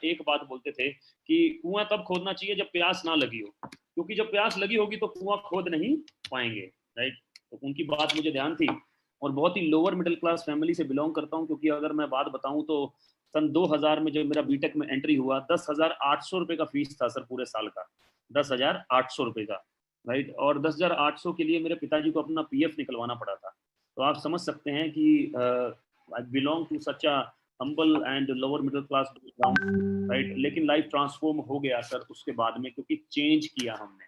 एक बात बोलते थे कि कुआं तब खोदना चाहिए जब प्यास ना लगी हो, क्योंकि जब प्यास लगी होगी तो कुआं खोद नहीं पाएंगे, राइट। तो उनकी बात मुझे ध्यान थी। और बहुत ही लोअर मिडिल क्लास फैमिली से बिलोंग करता हूँ, क्योंकि अगर मैं बात बताऊं तो सन 2000 में जब मेरा बीटेक में एंट्री हुआ, 10,800 रुपये का फीस था सर पूरे साल का, 10,800 रुपये का, राइट। और 10,800 के लिए मेरे पिताजी को अपना पीएफ निकलवाना पड़ा था। तो आप समझ सकते हैं कि I belong to such a humble and lower middle class background, right. लेकिन लाइफ ट्रांसफॉर्म हो गया सर उसके बाद में, क्योंकि चेंज किया हमने,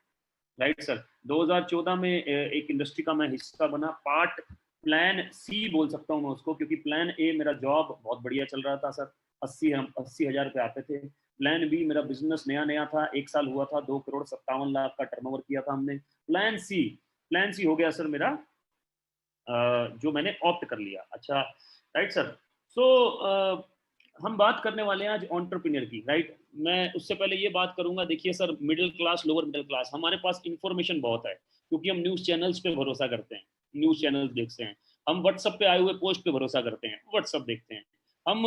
राइट सर। 2014 में एक इंडस्ट्री का मैं हिस्सा बना, पार्ट प्लान सी बोल सकता हूँ मैं उसको, क्योंकि प्लान ए मेरा जॉब बहुत बढ़िया चल रहा था सर, 80,000 रुपये आते थे। प्लान बी मेरा बिजनेस नया नया था, 1 साल हुआ था, 2,57,00,000 का टर्नओवर किया था हमने। प्लान सी हो गया सर मेरा, जो मैंने ऑप्ट कर लिया। अच्छा, राइट सर। सो हम बात करने वाले हैं आज एंटरप्रेन्योर की, राइट। मैं उससे पहले ये बात करूंगा, देखिए sir, middle class lower middle class, हमारे पास इंफॉर्मेशन बहुत है, क्योंकि हम न्यूज़ चैनल्स पे भरोसा करते हैं, न्यूज़ चैनल्स देखते हैं। हम व्हाट्सएप पे आए हुए पोस्ट पे भरोसा करते हैं, व्हाट्सएप देखते हैं। हम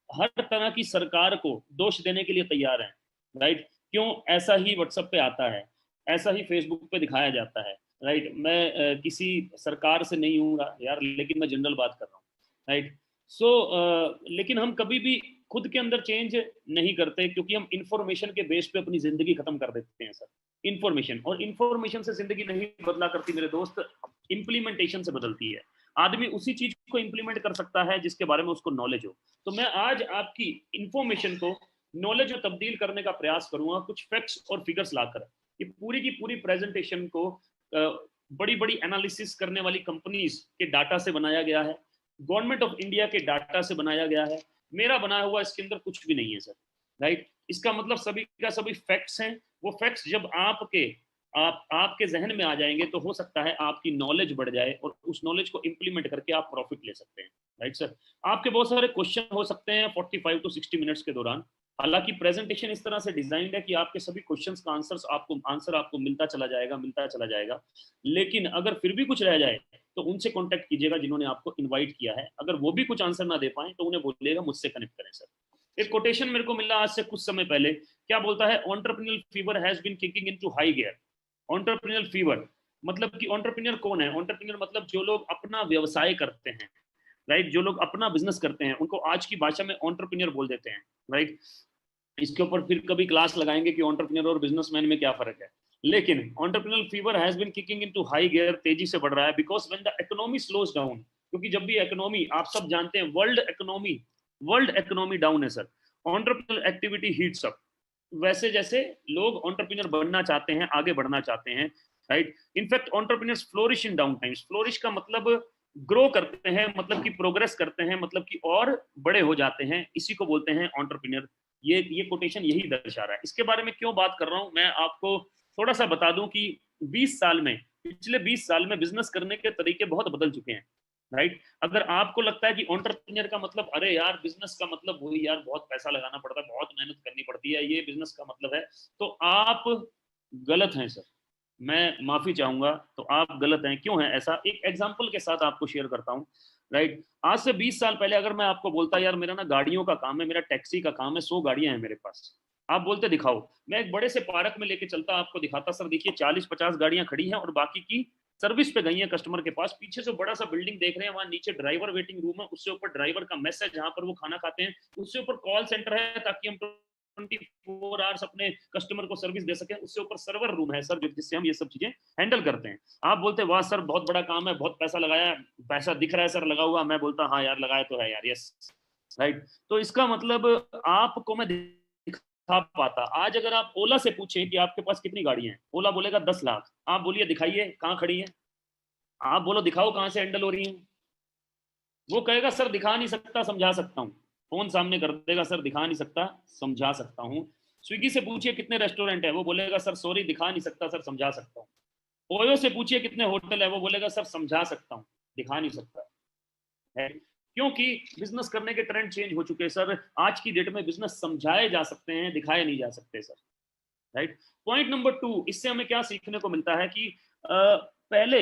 हर तरह की सरकार को दोष देने के लिए तैयार हैं, राइट। क्यों? ऐसा ही व्हाट्सएप पे आता है, ऐसा ही फेसबुक पे दिखाया जाता है, राइट। मैं किसी सरकार से नहीं हूँ यार, लेकिन मैं जनरल बात कर रहा हूँ, राइट। सो लेकिन हम कभी भी खुद के अंदर चेंज नहीं करते, क्योंकि हम इंफॉर्मेशन के बेस पे अपनी जिंदगी खत्म कर देते हैं सर। इंफॉर्मेशन, और इंफॉर्मेशन से जिंदगी नहीं बदला करती मेरे दोस्त, इंप्लीमेंटेशन से बदलती है। आदमी उसी चीज को इंप्लीमेंट कर सकता है जिसके बारे में उसको नॉलेज हो। तो मैं आज आपकी इंफॉर्मेशन को नॉलेज में तब्दील करने का प्रयास करूंगा, कुछ फैक्ट्स और फिगर्स लाकर। ये पूरी की पूरी प्रेजेंटेशन को बड़ी बड़ी एनालिसिस करने वाली कंपनीज के डाटा से बनाया गया है, गवर्नमेंट ऑफ इंडिया के डाटा से बनाया गया है। मेरा बनाया हुआ इसके अंदर कुछ भी नहीं है सर, राइट। इसका मतलब सभी का सभी फैक्ट्स हैं। वो फैक्ट्स जब आपके जहन में आ जाएंगे तो हो सकता है आपकी नॉलेज बढ़ जाए, और उस नॉलेज को इंप्लीमेंट करके आप प्रॉफिट ले सकते हैं, राइट सर। आपके बहुत सारे क्वेश्चन हो सकते हैं 45 टू 60 मिनट्स के दौरान। हालांकि प्रेजेंटेशन इस तरह से डिजाइंड है कि आपके सभी क्वेश्चंस का आंसर आपको मिलता चला जाएगा। लेकिन अगर फिर भी कुछ रह जाए तो उनसे कांटेक्ट कीजिएगा जिन्होंने आपको इनवाइट किया है। अगर वो भी कुछ आंसर ना दे पाए तो उन्हें बोलिएगा मुझसे कनेक्ट करें सर। एक कोटेशन मेरे को मिला आज से कुछ समय पहले, क्या बोलता है? Entrepreneur fever has been kicking into high gear. Entrepreneur fever मतलब कि एंटरप्रेन्योर कौन है? एंटरप्रेन्योर मतलब जो लोग अपना व्यवसाय करते हैं, राइट। जो लोग अपना बिजनेस करते हैं उनको आज की भाषा में एंटरप्रेन्योर बोल देते हैं, राइट। इसके ऊपर फिर कभी क्लास लगाएंगे कि एंटरप्रेन्योर और बिजनेसमैन में क्या फर्क है। लेकिन entrepreneur fever has been kicking into high gear, तेजी से बढ़ रहा है, because when the economy slows down, क्योंकि जब भी इकोनॉमी, आप सब जानते हैं, वर्ल्ड इकोनॉमी डाउन है sir, entrepreneur activity heats up. वैसे जैसे लोग एंटरप्रेन्योर बनना चाहते हैं, आगे बढ़ना चाहते हैं, राइट। इनफैक्ट एंटरप्रेन्योर्स फ्लोरिश इन डाउन टाइम्स। फ्लोरिश का मतलब ग्रो करते हैं, मतलब कि प्रोग्रेस करते हैं, मतलब कि और बड़े हो जाते हैं, इसी को बोलते हैं एंटरप्रेन्योर। ये कोटेशन यही दर्शा रहा है। इसके बारे में क्यों बात कर रहा हूं, मैं आपको थोड़ा सा बता दूं कि पिछले 20 साल में बिजनेस करने के तरीके बहुत बदल चुके हैं, राइट। अगर आपको लगता है कि एंटरप्रेन्योर का मतलब, अरे यार बिजनेस का मतलब वही यार, बहुत पैसा लगाना पड़ता है, बहुत मेहनत करनी पड़ती है, ये बिजनेस का मतलब है, तो आप गलत हैं सर। मैं माफी चाहूंगा, तो आप गलत हैं। क्यों है ऐसा? एक एग्जांपल के साथ आपको शेयर करता हूं, राइट। आज से 20 साल पहले अगर मैं आपको बोलता यार मेरा ना गाड़ियों का काम है, मेरा टैक्सी का काम है, 100 गाड़ियां हैं मेरे पास, आप बोलते दिखाओ। मैं एक बड़े से पार्क में लेके चलता, आपको दिखाता, सर देखिए 40-50 गाड़ियां खड़ी हैं और बाकी की सर्विस पे गई है कस्टमर के पास। पीछे से बड़ा सा बिल्डिंग देख रहे हैं, वहां नीचे ड्राइवर वेटिंग रूम है, उससे ऊपर ड्राइवर का मेस है जहां पर वो खाना खाते हैं, उससे ऊपर कॉल सेंटर है ताकि हम 24 आवर्स अपने कस्टमर को सर्विस दे सकें, उससे ऊपर सर्वर रूम है सर जिससे हम ये सब चीजें हैंडल करते हैं। आप बोलते वाह सर बहुत बड़ा काम है, बहुत पैसा लगाया, पैसा दिख रहा है सर लगा हुआ। मैं बोलता हाँ यार लगाया तो है यार, यस, राइट। तो इसका मतलब आपको मैं दिखा पाता। आज अगर आप ओला से पूछे कि आपके पास कितनी गाड़ियां हैं, ओला बोलेगा 10 लाख। आप बोलिए दिखाइए कहाँ खड़ी है, आप बोलो दिखाओ कहाँ से हैंडल हो रही है, वो कहेगा सर दिखा नहीं सकता, समझा सकता हूँ। फोन सामने कर देगा, सर दिखा नहीं सकता, समझा सकता हूँ। स्विगी से पूछिए कितने रेस्टोरेंट है, वो बोलेगा सर सॉरी दिखा नहीं सकता सर, समझा सकता हूँ। ओयो से पूछिए कितने होटल है, वो बोलेगा सर समझा सकता हूँ, दिखा नहीं सकता है। क्योंकि बिजनेस करने के ट्रेंड चेंज हो चुके हैं सर। आज की डेट में बिजनेस समझाए जा सकते हैं, दिखाए नहीं जा सकते सर, राइट। पॉइंट नंबर 2, इससे हमें क्या सीखने को मिलता है कि पहले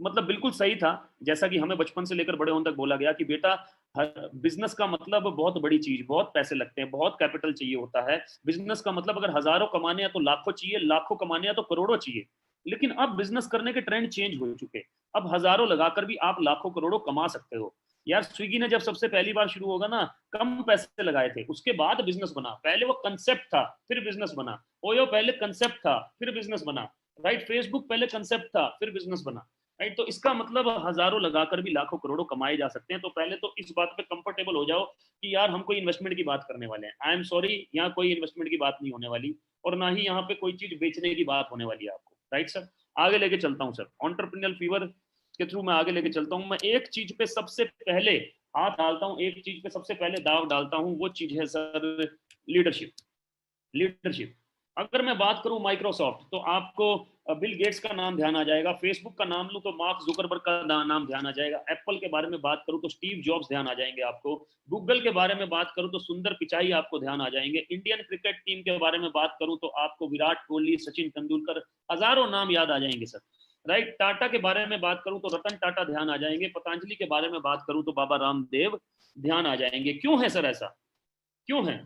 मतलब बिल्कुल सही था, जैसा कि हमें बचपन से लेकर बड़े होने तक बोला गया कि बेटा बिजनेस का मतलब बहुत बड़ी चीज, बहुत पैसे लगते हैं, बहुत कैपिटल चाहिए होता है। बिजनेस का मतलब अगर हजारों कमाने हैं तो लाखों चाहिए, लाखों कमाने हैं तो करोड़ों चाहिए। लेकिन अब बिजनेस करने के ट्रेंड चेंज हो चुके, अब हजारों लगाकर भी आप लाखों करोड़ों कमा सकते हो। यार स्विगी ने जब सबसे पहली बार शुरू होगा ना, कम पैसे लगाए थे, उसके बाद बिजनेस बना। पहले वो कंसेप्ट था, फिर बिजनेस बना। ओयो पहले कंसेप्ट था, फिर बिजनेस बना। राइट, फेसबुक पहले कंसेप्ट था, फिर बिजनेस बना। राइट, तो इसका मतलब हजारों लगाकर भी लाखों करोड़ों कमाए जा सकते हैं। तो पहले तो इस बात पे कंफर्टेबल हो जाओ कि यार हम कोई इन्वेस्टमेंट की बात करने वाले हैं। आई एम सॉरी, यहाँ कोई इन्वेस्टमेंट की बात नहीं होने वाली, और ना ही यहाँ पे कोई चीज बेचने की बात होने वाली है आपको। राइट सर, आगे लेके चलता हूँ सर, एंटरप्रेन्योर फीवर के थ्रू मैं आगे लेके चलता हूँ। मैं एक चीज पे सबसे पहले हाथ डालता हूँ, एक चीज पे सबसे पहले दाव डालता हूँ, वो चीज है सर लीडरशिप। लीडरशिप, अगर मैं बात करूं माइक्रोसॉफ्ट, तो आपको बिल गेट्स का नाम ध्यान आ जाएगा। फेसबुक का नाम लूं तो मार्क जुकरबर्ग का नाम ध्यान आ जाएगा। एप्पल के बारे में बात करूं तो स्टीव जॉब्स ध्यान आ जाएंगे आपको। गूगल के बारे में बात करूं तो सुंदर पिचाई आपको ध्यान आ जाएंगे। इंडियन क्रिकेट टीम के बारे में बात करूं तो आपको विराट कोहली, सचिन तेंदुलकर, हजारों नाम याद आ जाएंगे सर। राइट, टाटा के बारे में बात करूं तो रतन टाटा ध्यान आ जाएंगे। पतंजलि के बारे में बात करूं तो बाबा रामदेव ध्यान आ जाएंगे। क्यों है सर ऐसा, क्यों है?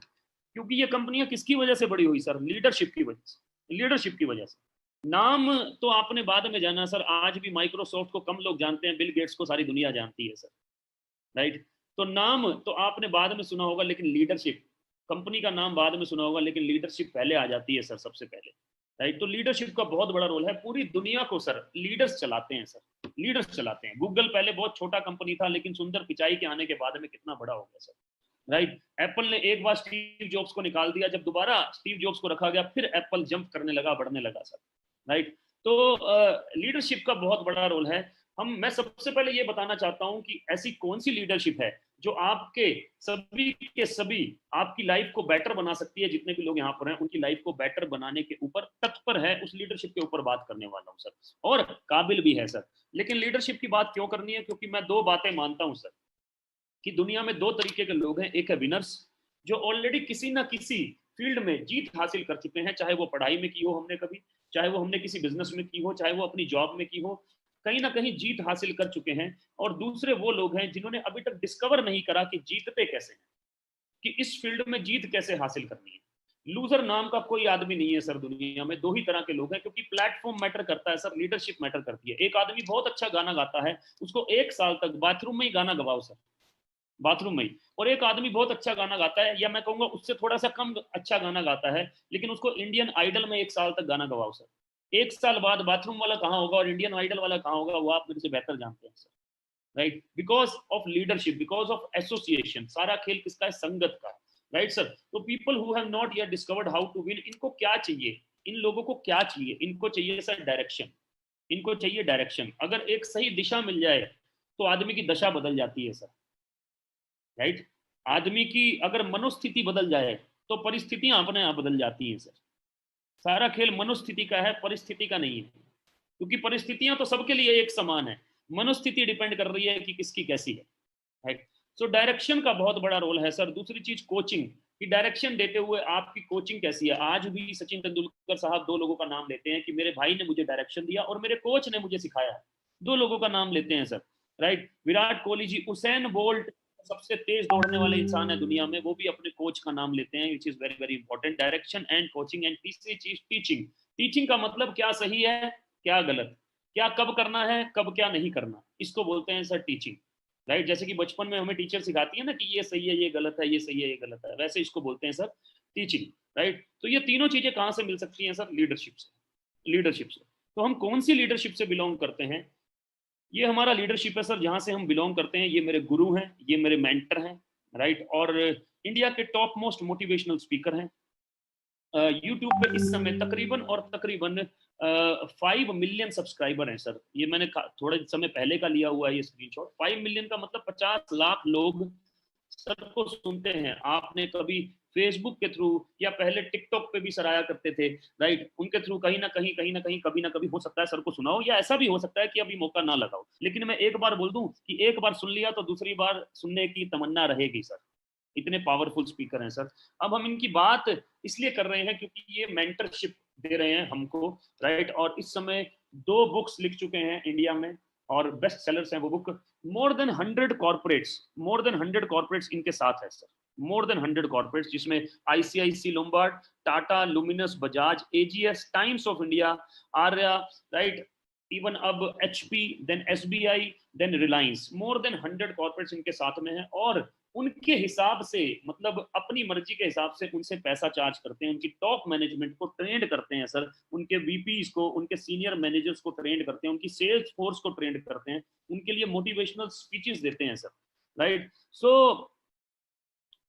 क्योंकि ये कंपनियां किसकी वजह से बड़ी हुई सर? लीडरशिप की वजह से, लीडरशिप की वजह से। नाम तो आपने बाद में जाना सर, आज भी माइक्रोसॉफ्ट को कम लोग जानते हैं, बिल गेट्स को सारी दुनिया जानती है सर। राइट, तो नाम तो आपने बाद में सुना होगा, लेकिन लीडरशिप, कंपनी का नाम बाद में सुना होगा, लेकिन लीडरशिप पहले आ जाती है सर, सबसे पहले। राइट, तो लीडरशिप का बहुत बड़ा रोल है। पूरी दुनिया को सर लीडर्स चलाते हैं सर, लीडर्स चलाते हैं। गूगल पहले बहुत छोटा कंपनी था, लेकिन सुंदर पिचाई के आने के बाद में कितना बड़ा हो गया सर। राइट, एप्पल ने एक बार स्टीव जॉब्स को निकाल दिया, जब दोबारा स्टीव जॉब्स को रखा गया, फिर एप्पल जंप करने लगा, बढ़ने लगा सर। राइट, तो लीडरशिप का बहुत बड़ा रोल है। मैं सबसे पहले ये बताना चाहता हूं कि ऐसी कौन सी लीडरशिप है जो आपके सभी के सभी आपकी लाइफ को बेटर बना सकती है। जितने भी लोग यहाँ पर हैं, उनकी लाइफ को बेटर बनाने के ऊपर तत्पर है, उस लीडरशिप के ऊपर बात करने वाला हूँ सर, और काबिल भी है सर। लेकिन लीडरशिप की बात क्यों करनी है? क्योंकि मैं दो बातें मानता हूँ सर, कि दुनिया में दो तरीके के लोग हैं। एक है विनर्स, जो ऑलरेडी किसी ना किसी फील्ड में जीत हासिल कर चुके हैं, चाहे वो पढ़ाई में की हो हमने कभी, चाहे वो हमने किसी बिजनेस में की हो, चाहे वो अपनी जॉब में की हो, कहीं ना कहीं जीत हासिल कर चुके हैं। और दूसरे वो लोग हैं जिन्होंने अभी तक डिस्कवर नहीं करा कि जीतते कैसे हैं, कि इस फील्ड में जीत कैसे हासिल करनी है। लूजर नाम का कोई आदमी नहीं है सर दुनिया में, दो ही तरह के लोग हैं, क्योंकि प्लेटफॉर्म मैटर करता है सर, लीडरशिप मैटर करती है। एक आदमी बहुत अच्छा गाना गाता है, उसको 1 साल तक बाथरूम में ही गाना गवाओ सर, बाथरूम में ही। और एक आदमी बहुत अच्छा गाना गाता है, या मैं कहूंगा उससे थोड़ा सा कम अच्छा गाना गाता है, लेकिन उसको इंडियन आइडल में 1 साल तक गाना गवाओ सर। 1 साल बाद बाथरूम वाला कहाँ होगा और इंडियन आइडल वाला कहाँ होगा, वो आप मेरे से बेहतर जानते हैं sir. Right, because of leadership, because of association. सारा खेल किसका है? संगत का। राइट सर, तो people who have not yet discovered how to win, इनको क्या चाहिए? इन लोगों को क्या चाहिए? इनको चाहिए सर डायरेक्शन, इनको चाहिए डायरेक्शन। अगर एक सही दिशा मिल जाए तो आदमी की दशा बदल जाती है सर। राइट, आदमी की अगर मनोस्थिति बदल जाए तो परिस्थितियां अपने आप बदल जाती हैं सर। सारा खेल मनोस्थिति का है, परिस्थिति का नहीं है, क्योंकि परिस्थितियां तो सबके लिए एक समान है, मनोस्थिति डिपेंड कर रही है कि किसकी कैसी है। राइट, सो डायरेक्शन का बहुत बड़ा रोल है सर। दूसरी चीज कोचिंग की, डायरेक्शन देते हुए आपकी कोचिंग कैसी है। आज भी सचिन तेंदुलकर साहब दो लोगों का नाम लेते हैं कि मेरे भाई ने मुझे डायरेक्शन दिया और मेरे कोच ने मुझे सिखाया। दो लोगों का नाम लेते हैं sir. Right, Virat Kohli ji, Usain bolt सबसे तेज दौड़ने वाले इंसान है दुनिया में, वो भी अपने कोच का नाम लेते हैं, which is very very important. Direction and coaching. And तीसरी चीज टीचिंग। टीचिंग का मतलब क्या सही है, क्या गलत, क्या कब करना है, कब क्या नहीं करना, इसको बोलते हैं सर टीचिंग। राइट, जैसे कि बचपन में हमें टीचर सिखाती है ना कि ये सही है, ये गलत है, ये सही है, ये गलत है, वैसे इसको बोलते हैं सर टीचिंग। राइट, तो ये तीनों चीजें कहाँ से मिल सकती हैं सर? लीडरशिप से, लीडरशिप से। तो हम कौन सी लीडरशिप से बिलोंग करते हैं? ये हमारा लीडरशिप है सर, जहां से हम बिलोंग करते हैं। ये मेरे गुरु हैं, ये मेरे मेंटर हैं। राइट, और इंडिया के टॉप मोस्ट मोटिवेशनल स्पीकर हैं। यूट्यूब पे इस समय तकरीबन 5 मिलियन सब्सक्राइबर हैं सर। ये मैंने थोड़े समय पहले का लिया हुआ है ये स्क्रीनशॉट। 5 मिलियन का मतलब 50 लाख लोग सर को सुनते हैं। आपने कभी फेसबुक के थ्रू या पहले टिकटॉक पे भी सर आया करते थे, राइट, उनके थ्रू कहीं ना कहीं कभी ना कभी हो सकता है सर को सुनाओ, या ऐसा भी हो सकता है कि अभी मौका ना लगाओ। लेकिन मैं एक बार बोल दूं कि एक बार सुन लिया तो दूसरी बार सुनने की तमन्ना रहेगी सर। इतने पावरफुल स्पीकर हैं सर। अब हम इनकी बात इसलिए कर रहे हैं क्योंकि ये मेंटरशिप दे रहे हैं हमको। राइट, और इस समय 2 बुक्स लिख चुके हैं इंडिया में, और बेस्ट सेलर्स हैं वो बुक। मोर देन 100 कॉर्पोरेट्स इनके साथ है सर, मोर देन 100 कॉर्पोरेट्स, जिसमें ICICI Lombard, Tata, Luminous, Bajaj, AGS, Times of India, Arya, right, even अब HP, then SBI, then Reliance, more than 100 corporates इनके साथ में है। और उनके हिसाब से, मतलब अपनी मर्जी के हिसाब से उनसे पैसा चार्ज करते हैं, उनकी टॉप मैनेजमेंट को ट्रेंड करते हैं सर, उनके वीपीज को, उनके सीनियर मैनेजर्स को ट्रेंड करते हैं, उनकी सेल्स फोर्स को ट्रेंड करते हैं, उनके लिए मोटिवेशनल स्पीचेस देते हैं सर, राइट। सो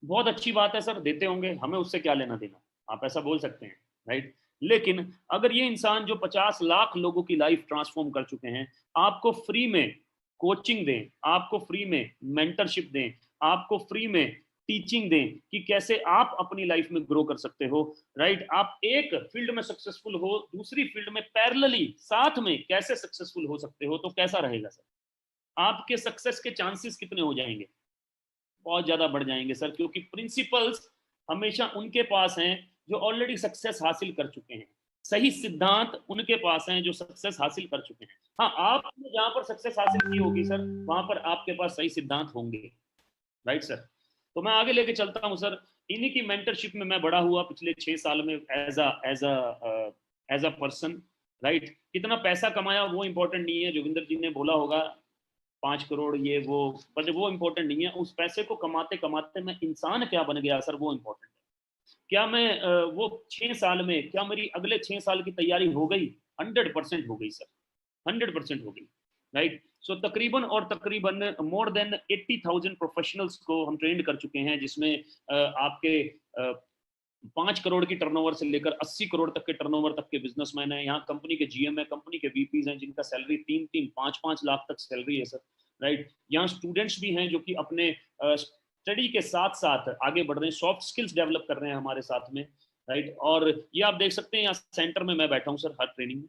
बहुत अच्छी बात है सर, देते होंगे, हमें उससे क्या लेना देना, आप ऐसा बोल सकते हैं, राइट। लेकिन अगर ये इंसान जो 50 लाख लोगों की लाइफ ट्रांसफॉर्म कर चुके हैं, आपको फ्री में कोचिंग दें, आपको फ्री में मेंटरशिप दें, आपको फ्री में टीचिंग दें कि कैसे आप अपनी लाइफ में ग्रो कर सकते हो, राइट। आप एक फील्ड में सक्सेसफुल हो, दूसरी फील्ड में पैरेलली साथ में कैसे सक्सेसफुल हो सकते हो, तो कैसा रहेगा सर? आपके सक्सेस के चांसेस कितने हो जाएंगे? बहुत ज्यादा बढ़ जाएंगे सर, क्योंकि प्रिंसिपल्स हमेशा उनके पास हैं जो ऑलरेडी सक्सेस हासिल कर चुके हैं, सही सिद्धांत उनके पास हैं जो सक्सेस हासिल कर चुके हैं। हाँ, आपने जहां पर सक्सेस हासिल की होगी सर, वहां पर आपके पास सही सिद्धांत होंगे, राइट सर। तो मैं आगे लेके चलता हूं सर। इन्हीं की मेंटरशिप में मैं बड़ा हुआ पिछले 6 साल में एज अ पर्सन, राइट। कितना पैसा कमाया वो इंपॉर्टेंट नहीं है, जोगिंदर जी ने बोला होगा 5 करोड़ ये वो, पर वो इंपॉर्टेंट नहीं है। उस पैसे को कमाते कमाते मैं इंसान क्या बन गया सर, वो इंपॉर्टेंट है। क्या मैं वो 6 साल में, क्या मेरी अगले 6 साल की तैयारी हो गई? 100% हो गई सर, 100% हो गई, राइट। सो तकरीबन और तकरीबन मोर देन 80,000 प्रोफेशनल्स को हम ट्रेंड कर चुके हैं, जिसमें आपके 5 करोड़ की टर्नओवर से लेकर 80 करोड़ तक के टर्नओवर तक के बिजनेसमैन हैं। यहाँ कंपनी के जीएम है, कंपनी के वीपीज हैं, जिनका सैलरी 3-5 लाख तक सैलरी है सर, राइट। यहाँ स्टूडेंट्स भी हैं जो कि अपने स्टडी के साथ साथ आगे बढ़ रहे हैं, सॉफ्ट स्किल्स डेवलप कर रहे हैं हमारे साथ में, राइट। और ये आप देख सकते हैं, यहाँ सेंटर में मैं बैठा हूँ सर, हर ट्रेनिंग में,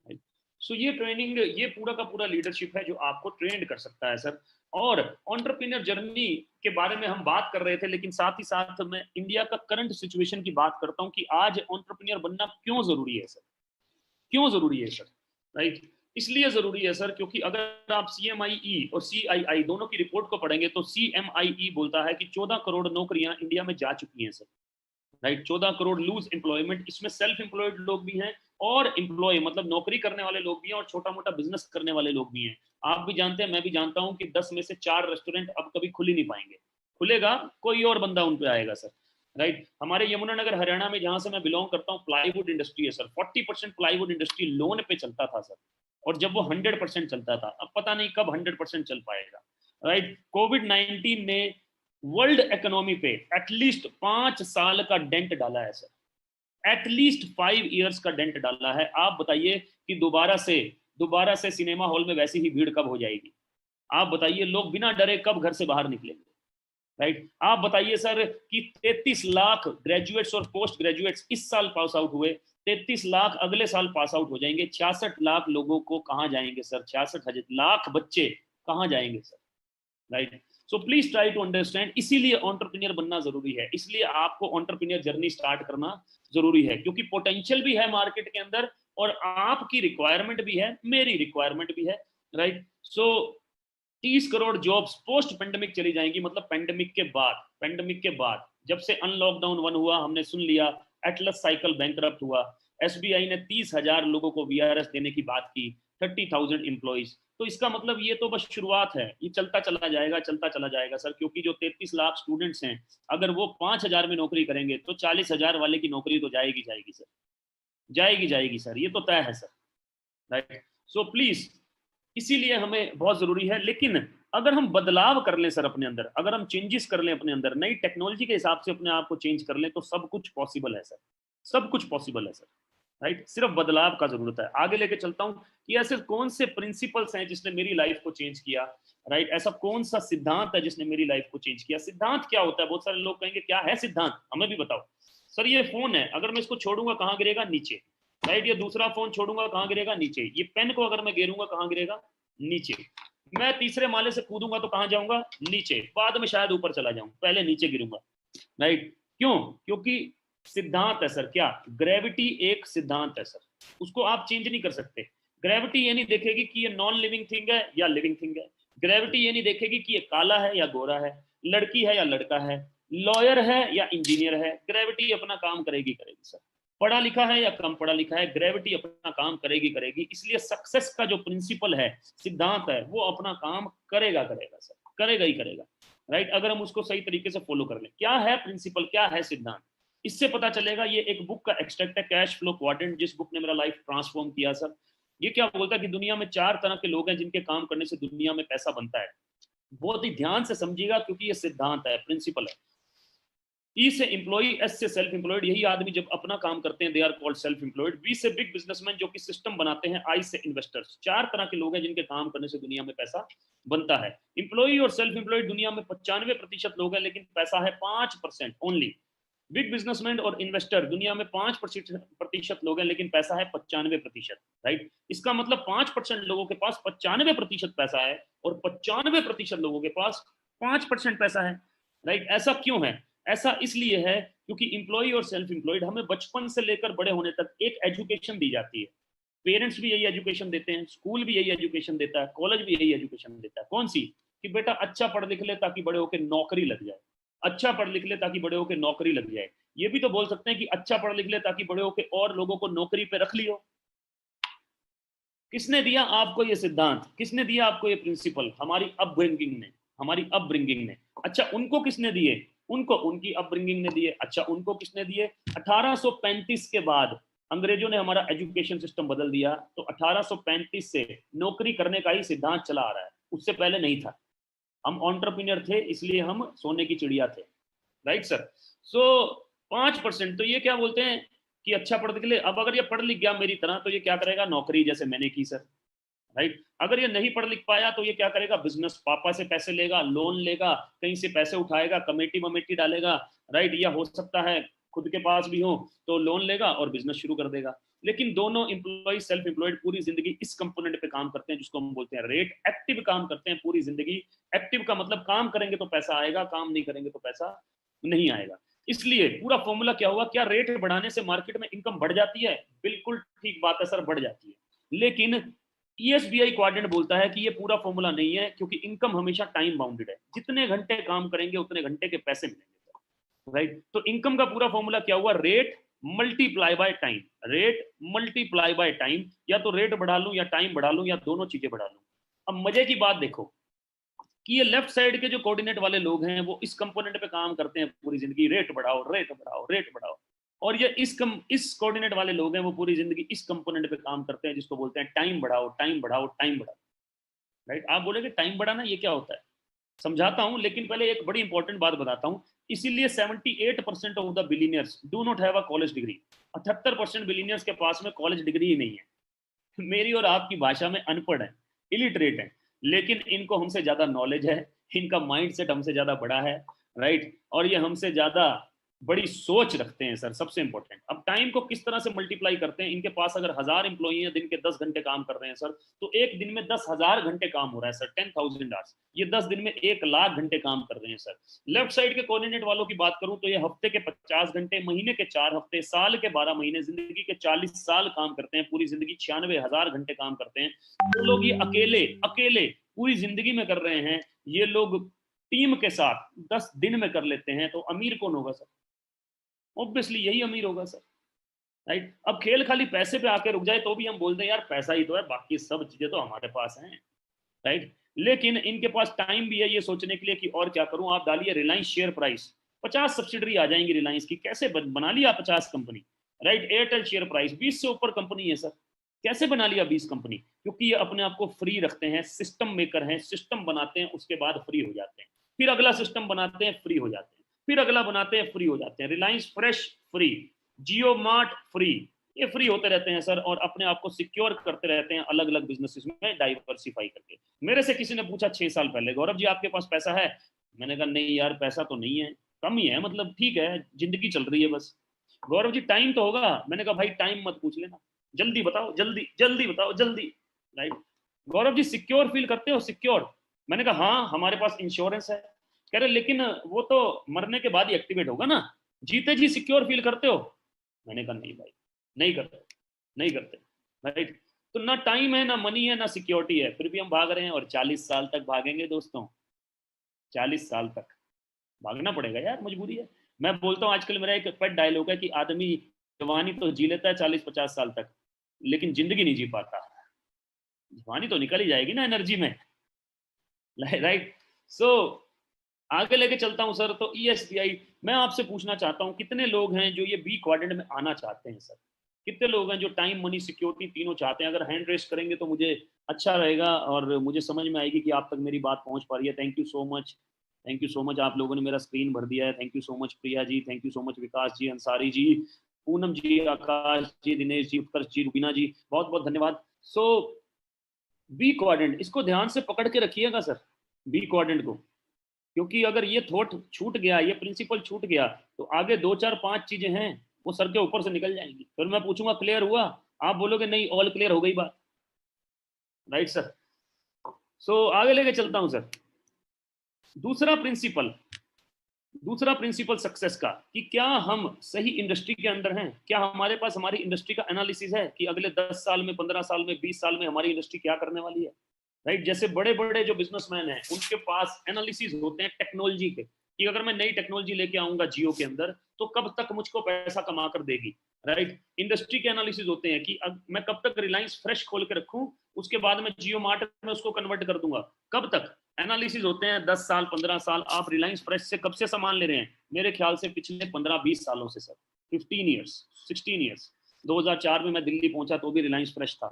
राइट। सो ये ट्रेनिंग, ये पूरा का पूरा लीडरशिप है जो आपको ट्रेंड कर सकता है सर। और एंटरप्रेन्योर जर्नी के बारे में हम बात कर रहे थे, लेकिन साथ ही साथ मैं इंडिया का करंट सिचुएशन की बात करता हूं कि आज एंटरप्रेन्योर बनना क्यों जरूरी है सर, क्यों जरूरी है सर, राइट। इसलिए जरूरी है सर क्योंकि अगर आप CMIE और CII दोनों की रिपोर्ट को पढ़ेंगे तो CMIE बोलता है कि 14 करोड़ नौकरियां इंडिया में जा चुकी हैं sir, right. 14 crore lose employment, इसमें सेल्फ एम्प्लॉयड लोग भी हैं और एम्प्लॉय मतलब नौकरी करने वाले लोग भी हैं और छोटा मोटा बिजनेस करने वाले लोग भी हैं। आप भी जानते हैं, मैं भी जानता हूं कि 10 में से 4 रेस्टोरेंट अब कभी खुल ही नहीं पाएंगे, खुलेगा कोई और बंदा उन पे आएगा सर, राइट। हमारे यमुनानगर हरियाणा में जहां से मैं बिलोंग करता हूँ, प्लाईवुड इंडस्ट्री है सर, 40% प्लाईवुड इंडस्ट्री लोन पे चलता था सर, और जब वो 100% चलता था, अब पता नहीं कब 100% चल पाएगा, राइट। कोविड-19 ने वर्ल्ड इकोनॉमी पे एटलीस्ट 5 साल का डेंट डाला है सर, एटलीस्ट 5 इयर्स का डेंट डाला है। आप बताइए कि दोबारा से सिनेमा हॉल में वैसी ही भीड़ कब हो जाएगी? आप बताइए, लोग बिना डरे कब घर से बाहर निकलेंगे, राइट। आप बताइए सर कि 33 लाख ग्रेजुएट्स और पोस्ट ग्रेजुएट्स इस साल पास आउट हुए, 33 लाख अगले साल पास आउट हो जाएंगे, 66 लाख लोगों को कहाँ जाएंगे सर, 66 लाख बच्चे कहाँ जाएंगे sir, right. So please try to understand, इसीलिए एंटरप्रेन्योर बनना जरूरी है, इसलिए आपको एंटरप्रेन्योर जर्नी स्टार्ट करना जरूरी है, क्योंकि पोटेंशियल भी है मार्केट के अंदर और आपकी रिक्वायरमेंट भी है, मेरी रिक्वायरमेंट भी है, राइट। सो 30 करोड़ जॉब्स पोस्ट पेंडेमिक चली जाएंगी, मतलब पेंडेमिक के बाद जब से अनलॉकडाउन 1 हुआ, हमने सुन लिया एटलस साइकिल बैंकरप्ट हुआ, SBI ने 30,000 लोगों को VRS देने की बात की, 30,000 एम्प्लॉइज। तो इसका मतलब ये तो बस शुरुआत है, ये चलता चला जाएगा सर, क्योंकि जो 33 लाख स्टूडेंट्स हैं, अगर वो 5,000 में नौकरी करेंगे तो 40,000 वाले की नौकरी तो जाएगी सर, जाएगी सर, ये तो तय है सर, राइट। सो प्लीज, इसीलिए हमें बहुत जरूरी है। लेकिन अगर हम बदलाव कर लें सर अपने अंदर, अगर हम चेंजेस कर लें अपने अंदर, नई टेक्नोलॉजी के हिसाब से अपने आप को चेंज कर लें, तो सब कुछ पॉसिबल है सर, सब कुछ पॉसिबल है सर, राइट। सिर्फ बदलाव का जरूरत है। आगे लेके चलता हूं कि ऐसे कौन से प्रिंसिपल्स हैं जिसने मेरी लाइफ को चेंज किया, राइट। ऐसा कौन सा सिद्धांत है जिसने मेरी लाइफ को चेंज किया? सिद्धांत क्या होता है? बहुत सारे लोग कहेंगे क्या है सिद्धांत, हमें भी बताओ। सर ये फोन है, अगर मैं इसको छोड़ूंगा कहाँ गिरेगा? नीचे, राइट। ये दूसरा फोन छोड़ूंगा कहाँ गिरेगा? नीचे। ये पेन को अगर मैं गिरूंगा कहाँ गिरेगा? नीचे। मैं तीसरे माले से कूदूंगा तो कहां जाऊंगा? नीचे। बाद में शायद ऊपर चला जाऊं, पहले नीचे गिरूंगा, राइट। क्यों? क्योंकि सिद्धांत है सर। क्या? ग्रेविटी एक सिद्धांत है सर, उसको आप चेंज नहीं कर सकते। ग्रेविटी ये नहीं देखेगी कि ये नॉन लिविंग थिंग है या लिविंग थिंग है। ग्रेविटी ये नहीं देखेगी कि ये काला है या गोरा है, लड़की है या लड़का है, लॉयर है या इंजीनियर है। ग्रेविटी अपना काम करेगी करेगी सर। पढ़ा लिखा है या कम पढ़ा लिखा है, ग्रेविटी अपना काम करेगी करेगी। इसलिए सक्सेस का जो प्रिंसिपल है, सिद्धांत है, वो अपना काम करेगा करेगा सर, करेगा ही करेगा। राइट, अगर हम उसको सही तरीके से फॉलो कर लें। क्या है प्रिंसिपल, क्या है सिद्धांत, इससे पता चलेगा। ये एक बुक का एक्सट्रैक्ट है, कैश फ्लो क्वाड्रेंट, जिस बुक ने मेरा लाइफ ट्रांसफॉर्म किया सर। ये क्या बोलता है कि दुनिया में 4 तरह के लोग हैं जिनके काम करने से दुनिया में पैसा बनता है। बहुत ही ध्यान से समझिएगा, क्योंकि ये सिद्धांत है, प्रिंसिपल है। ई से एम्प्लॉय, एस से सेल्फ एम्प्लॉयड। यही आदमी जब अपना काम करते हैं, they are called self employed. B से बिग बिजनेसमैन, जो कि सिस्टम बनाते हैं। आई से इन्वेस्टर्स। 4 तरह के लोग हैं जिनके काम करने से दुनिया में पैसा बनता है। एम्प्लॉय और सेल्फ एम्प्लॉयड दुनिया में 95% लोग हैं, लेकिन पैसा है 5% ओनली। बिग बिजनेसमैन और इन्वेस्टर दुनिया में 5% लोग हैं, लेकिन पैसा है 95%। राइट, इसका मतलब 5% लोगों के पास 95% पैसा है और 95% लोगों के पास 5% पैसा है। राइट, ऐसा क्यों है? ऐसा इसलिए है क्योंकि एम्प्लॉय और सेल्फ एम्प्लॉयड हमें बचपन से लेकर बड़े होने तक एक एजुकेशन दी जाती है। पेरेंट्स भी यही एजुकेशन देते हैं, स्कूल भी यही एजुकेशन देता है, कॉलेज भी यही एजुकेशन देता है। कौन सी? कि बेटा अच्छा पढ़ लिख ले ताकि बड़े होकर नौकरी लग जाए, अच्छा पढ़ लिख ले ताकि बड़े होकर नौकरी लग जाए। ये भी तो बोल सकते हैं कि अच्छा पढ़ लिख ले ताकि बड़े होकर और लोगों को नौकरी पे रख लियो। किसने दिया आपको ये सिद्धांत, किसने दिया आपको ये प्रिंसिपल? हमारी अपब्रिंगिंग ने, हमारी अपब्रिंगिंग ने। अच्छा, उनको किसने दिए? उनको उनकी अपब्रिंगिंग ने दिए। अच्छा, उनको किसने दिए? 1835 के बाद अंग्रेजों ने हमारा एजुकेशन सिस्टम बदल दिया, तो 1835 से नौकरी करने का ही सिद्धांत चला आ रहा है, उससे पहले नहीं था। हम एंटरप्रेन्योर थे, इसलिए हम सोने की चिड़िया थे। Right sir. सो 5%, तो ये क्या बोलते हैं कि अच्छा पढ़ लिख ले। अब अगर ये पढ़ लिख गया मेरी तरह, तो ये क्या करेगा? नौकरी, जैसे मैंने की सर। राइट, अगर ये नहीं पढ़ लिख पाया तो ये क्या करेगा? बिजनेस, पापा से पैसे लेगा, लोन लेगा, कहीं से पैसे उठाएगा, कमेटी वमेटी डालेगा। राइट, या हो सकता है खुद के पास भी हो तो लोन लेगा और बिजनेस शुरू कर देगा। लेकिन दोनों एम्प्लॉय, सेल्फ एम्प्लॉयड, पूरी जिंदगी इस कंपोनेंट पे काम करते हैं जिसको हम बोलते हैं रेट। एक्टिव काम करते हैं पूरी जिंदगी। एक्टिव का मतलब काम करेंगे तो पैसा आएगा, काम नहीं करेंगे तो पैसा नहीं आएगा। इसलिए पूरा फॉर्मूला क्या हुआ? क्या रेट बढ़ाने से मार्केट में इनकम बढ़ जाती है? बिल्कुल ठीक बात है सर, बढ़ जाती है। लेकिन ईएसबीआई क्वाड्रेंट बोलता है कि ये पूरा फॉर्मूला नहीं है, क्योंकि इनकम हमेशा टाइम बाउंडेड है। जितने घंटे काम करेंगे उतने घंटे के पैसे मिलेंगे। राइट, तो इनकम का पूरा फॉर्मूला क्या हुआ? Rate multiply by time. Rate multiply by time, या तो रेट बढ़ा लूं या टाइम बढ़ा लूं या दोनों चीजें बढ़ा लूं। अब मजे की बात देखो कि ये लेफ्ट साइड के जो कोऑर्डिनेट वाले लोग हैं, वो इस कंपोनेंट पे काम करते हैं पूरी जिंदगी, रेट बढ़ाओ, रेट बढ़ाओ, रेट बढ़ाओ। और ये इस कोऑर्डिनेट वाले लोग हैं, वो पूरी जिंदगी इस कंपोनेंट पे काम करते हैं जिसको बोलते हैं टाइम बढ़ाओ, टाइम बढ़ाओ, टाइम बढ़ाओ। राइट, आप बोलेंगे टाइम बढ़ाना ये क्या होता है? समझाता हूं, लेकिन पहले एक बड़ी इंपॉर्टेंट बात बताता हूं। इसीलिए 78% of the billionaires do not have a college degree. 78% billionaires के पास में कॉलेज डिग्री ही नहीं है। मेरी और आपकी भाषा में अनपढ़ है, इलिटरेट है। लेकिन इनको हमसे ज्यादा नॉलेज है, इनका माइंड सेट हमसे ज्यादा बड़ा है। राइट, और ये हमसे ज्यादा बड़ी सोच रखते हैं सर, सबसे इंपॉर्टेंट। अब टाइम को किस तरह से मल्टीप्लाई करते हैं? इनके पास अगर 1000 एम्प्लॉई हैं, दिन के 10 घंटे काम कर रहे हैं सर, तो एक दिन में 10,000 घंटे काम हो रहा है सर, 10,000 आवर्स। ये 10 दिन में 1,00,000 घंटे काम कर रहे हैं सर। लेफ्ट साइड के कोऑर्डिनेट वालों की बात करूं तो ये हफ्ते के 50 घंटे, महीने के 4 हफ्ते, साल के 12 महीने, जिंदगी के 40 साल काम करते हैं। पूरी जिंदगी 96,000 घंटे काम करते हैं। तो लोग ये अकेले अकेले पूरी जिंदगी में कर रहे हैं। ये लोग टीम के साथ 10 दिन में कर लेते हैं, तो अमीर कौन होगा सर? ऑब्वियसली यही अमीर होगा सर। राइट, अब खेल खाली पैसे पे आके रुक जाए तो भी हम बोलते हैं यार पैसा ही तो है, बाकी सब चीजें तो हमारे पास हैं। राइट, लेकिन इनके पास टाइम भी है ये सोचने के लिए कि और क्या करूं। आप डालिए रिलायंस शेयर प्राइस, 50 सब्सिडरी आ जाएंगी रिलायंस की। कैसे बना लिया 50 company? Right, Airtel share price 20 से ऊपर कंपनी है सर। कैसे बना लिया 20 कंपनी? क्योंकि ये अपने आप को फ्री रखते हैं, सिस्टम मेकर हैं, सिस्टम बनाते हैं, उसके बाद फ्री हो जाते हैं, फिर अगला सिस्टम बनाते हैं, फ्री हो जाते हैं, फिर अगला बनाते हैं, फ्री हो जाते हैं। रिलायंस फ्रेश फ्री, जियो मार्ट फ्री, ये फ्री होते रहते हैं सर, और अपने आप को सिक्योर करते रहते हैं अलग अलग बिजनेसेस में डाइवर्सिफाई करके। मेरे से किसी ने पूछा 6 साल पहले, गौरव जी आपके पास पैसा है? मैंने कहा नहीं यार, पैसा तो नहीं है, कम ही है, मतलब ठीक है, जिंदगी चल रही है बस। गौरव जी टाइम तो होगा? मैंने कहा भाई टाइम मत पूछ लेना, जल्दी बताओ, जल्दी जल्दी बताओ, जल्दी। Right, Gaurav ji secure feel करते हो? सिक्योर? मैंने कहा हाँ, हमारे पास इंश्योरेंस है। कह रहे लेकिन वो तो मरने के बाद ही एक्टिवेट होगा ना, जीते जी सिक्योर फील करते हो? मैंने कहा नहीं भाई, नहीं करते, नहीं करते। राइट, तो ना टाइम है, ना मनी है, ना सिक्योरिटी है, फिर भी हम भाग रहे हैं। और 40 साल तक भागेंगे दोस्तों, 40 साल तक भागना पड़ेगा यार, मजबूरी है। मैं बोलता हूँ, आजकल मेरा एक पेट डायलॉग है कि आदमी जवानी तो जी लेता है 40-50 साल तक, लेकिन जिंदगी नहीं जी पाता। जवानी तो निकल ही जाएगी ना एनर्जी में, राइट। सो आगे लेके चलता हूं सर। तो ESBI, मैं आपसे पूछना चाहता हूं, कितने लोग हैं जो ये बी क्वाड्रेंट में आना चाहते हैं सर? कितने लोग हैं जो टाइम, मनी, सिक्योरिटी तीनों चाहते हैं? अगर हैंड रेस करेंगे तो मुझे अच्छा रहेगा और मुझे समझ में आएगी कि आप तक मेरी बात पहुंच पा रही है। Thank you so much, thank you so much. आप लोगों ने मेरा स्क्रीन भर दिया है। Thank you so much Priya ji, thank you so much Vikas ji, Ansari ji, Poonam ji, Akash ji, Dinesh ji, Utkarsh ji, Rubina ji, बहुत बहुत धन्यवाद। सो बी क्वाड्रेंट, इसको ध्यान से पकड़ के रखिएगा सर, बी क्वाड्रेंट को। क्योंकि अगर ये थॉट छूट गया, ये प्रिंसिपल छूट गया, तो आगे 2 4 5 चीजें हैं वो सर के ऊपर से निकल जाएंगी। फिर मैं पूछूंगा क्लियर हुआ, आप बोलोगे नहीं ऑल क्लियर हो गई बात, राइट सर। सो आगे लेके चलता हूं सर। दूसरा प्रिंसिपल, दूसरा प्रिंसिपल सक्सेस का, कि क्या हम सही इंडस्ट्री के अंदर हैं, क्या हमारे पास हमारी इंडस्ट्री का एनालिसिस है कि अगले 10 साल में, 15 साल में, 20 साल में हमारी इंडस्ट्री क्या करने वाली है, राइट। जैसे बड़े बड़े जो बिजनेसमैन हैं उनके पास एनालिसिस होते हैं टेक्नोलॉजी के, कि अगर मैं नई टेक्नोलॉजी लेके आऊंगा जियो के अंदर तो कब तक मुझको पैसा कमा कर देगी, राइट। इंडस्ट्री के एनालिसिस होते हैं कि मैं कब तक रिलायंस फ्रेश खोल के रखूं, उसके बाद में जियो मार्ट में उसको कन्वर्ट कर दूंगा, कब तक। एनालिसिस होते हैं 10 साल, 15 साल। आप रिलायंस फ्रेश से कब से सामान ले रहे हैं? मेरे ख्याल से पिछले 15-20 सालों से सर, 15 ईयर्स, 16 ईयर्स। 2004 में मैं दिल्ली पहुंचा तो भी रिलायंस फ्रेश था,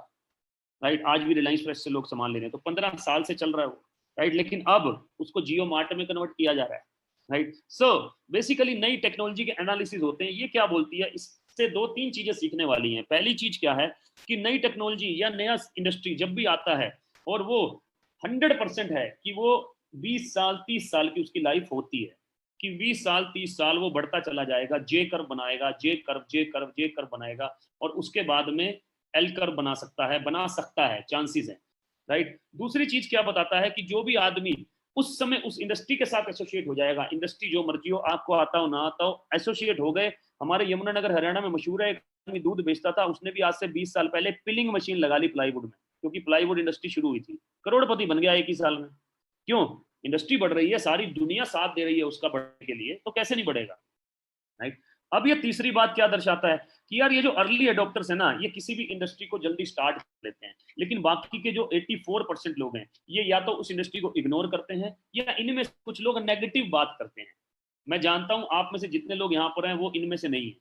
राइट। आज भी रिलायंस फ्रेश से लोग सामान ले रहे हैं, तो 15 साल से चल रहा है वो, राइट। लेकिन अब उसको जियो मार्ट में कन्वर्ट किया जा रहा है, राइट। सो बेसिकली नई टेक्नोलॉजी के एनालिसिस होते हैं। ये क्या बोलती है, इससे 2-3 चीजें सीखने वाली हैं। पहली चीज क्या है कि नई टेक्नोलॉजी या नया इंडस्ट्री जब भी आता है और वो 100% है कि वो 20 साल 30 साल की उसकी लाइफ होती है, कि 20 साल 30 साल वो बढ़ता चला जाएगा, जे कर्व बनाएगा, J curve, J curve, J curve बनाएगा, और उसके बाद में एल कर्व बना सकता है, चांसेस है, राइट। दूसरी चीज क्या बताता है कि जो भी आदमी उस समय उस इंडस्ट्री के साथ एसोसिएट हो जाएगा, इंडस्ट्री जो मर्जी हो, आपको आता हो ना आता हो, एसोसिएट हो गए। हमारे यमुनानगर हरियाणा में मशहूर है, एक आदमी दूध बेचता था, उसने भी आज से 20 साल पहले पिलिंग मशीन लगा ली प्लाईवुड में, क्योंकि प्लाईवुड इंडस्ट्री शुरू हुई थी, करोड़पति बन गया 1 ही साल में। क्यों? इंडस्ट्री बढ़ रही है, सारी दुनिया साथ दे रही है उसका बढ़ने के लिए, तो कैसे नहीं बढ़ेगा, राइट। अब ये तीसरी बात क्या दर्शाता है कि यार ये जो अर्ली एडॉप्टर्स है ना, ये किसी भी इंडस्ट्री को जल्दी स्टार्ट कर लेते हैं, लेकिन बाकी के जो 84% लोग हैं, ये या तो उस इंडस्ट्री को इग्नोर करते हैं या इनमें कुछ लोग नेगेटिव बात करते हैं। मैं जानता हूं आप में से जितने लोग यहाँ पर हैं वो इनमें से नहीं है,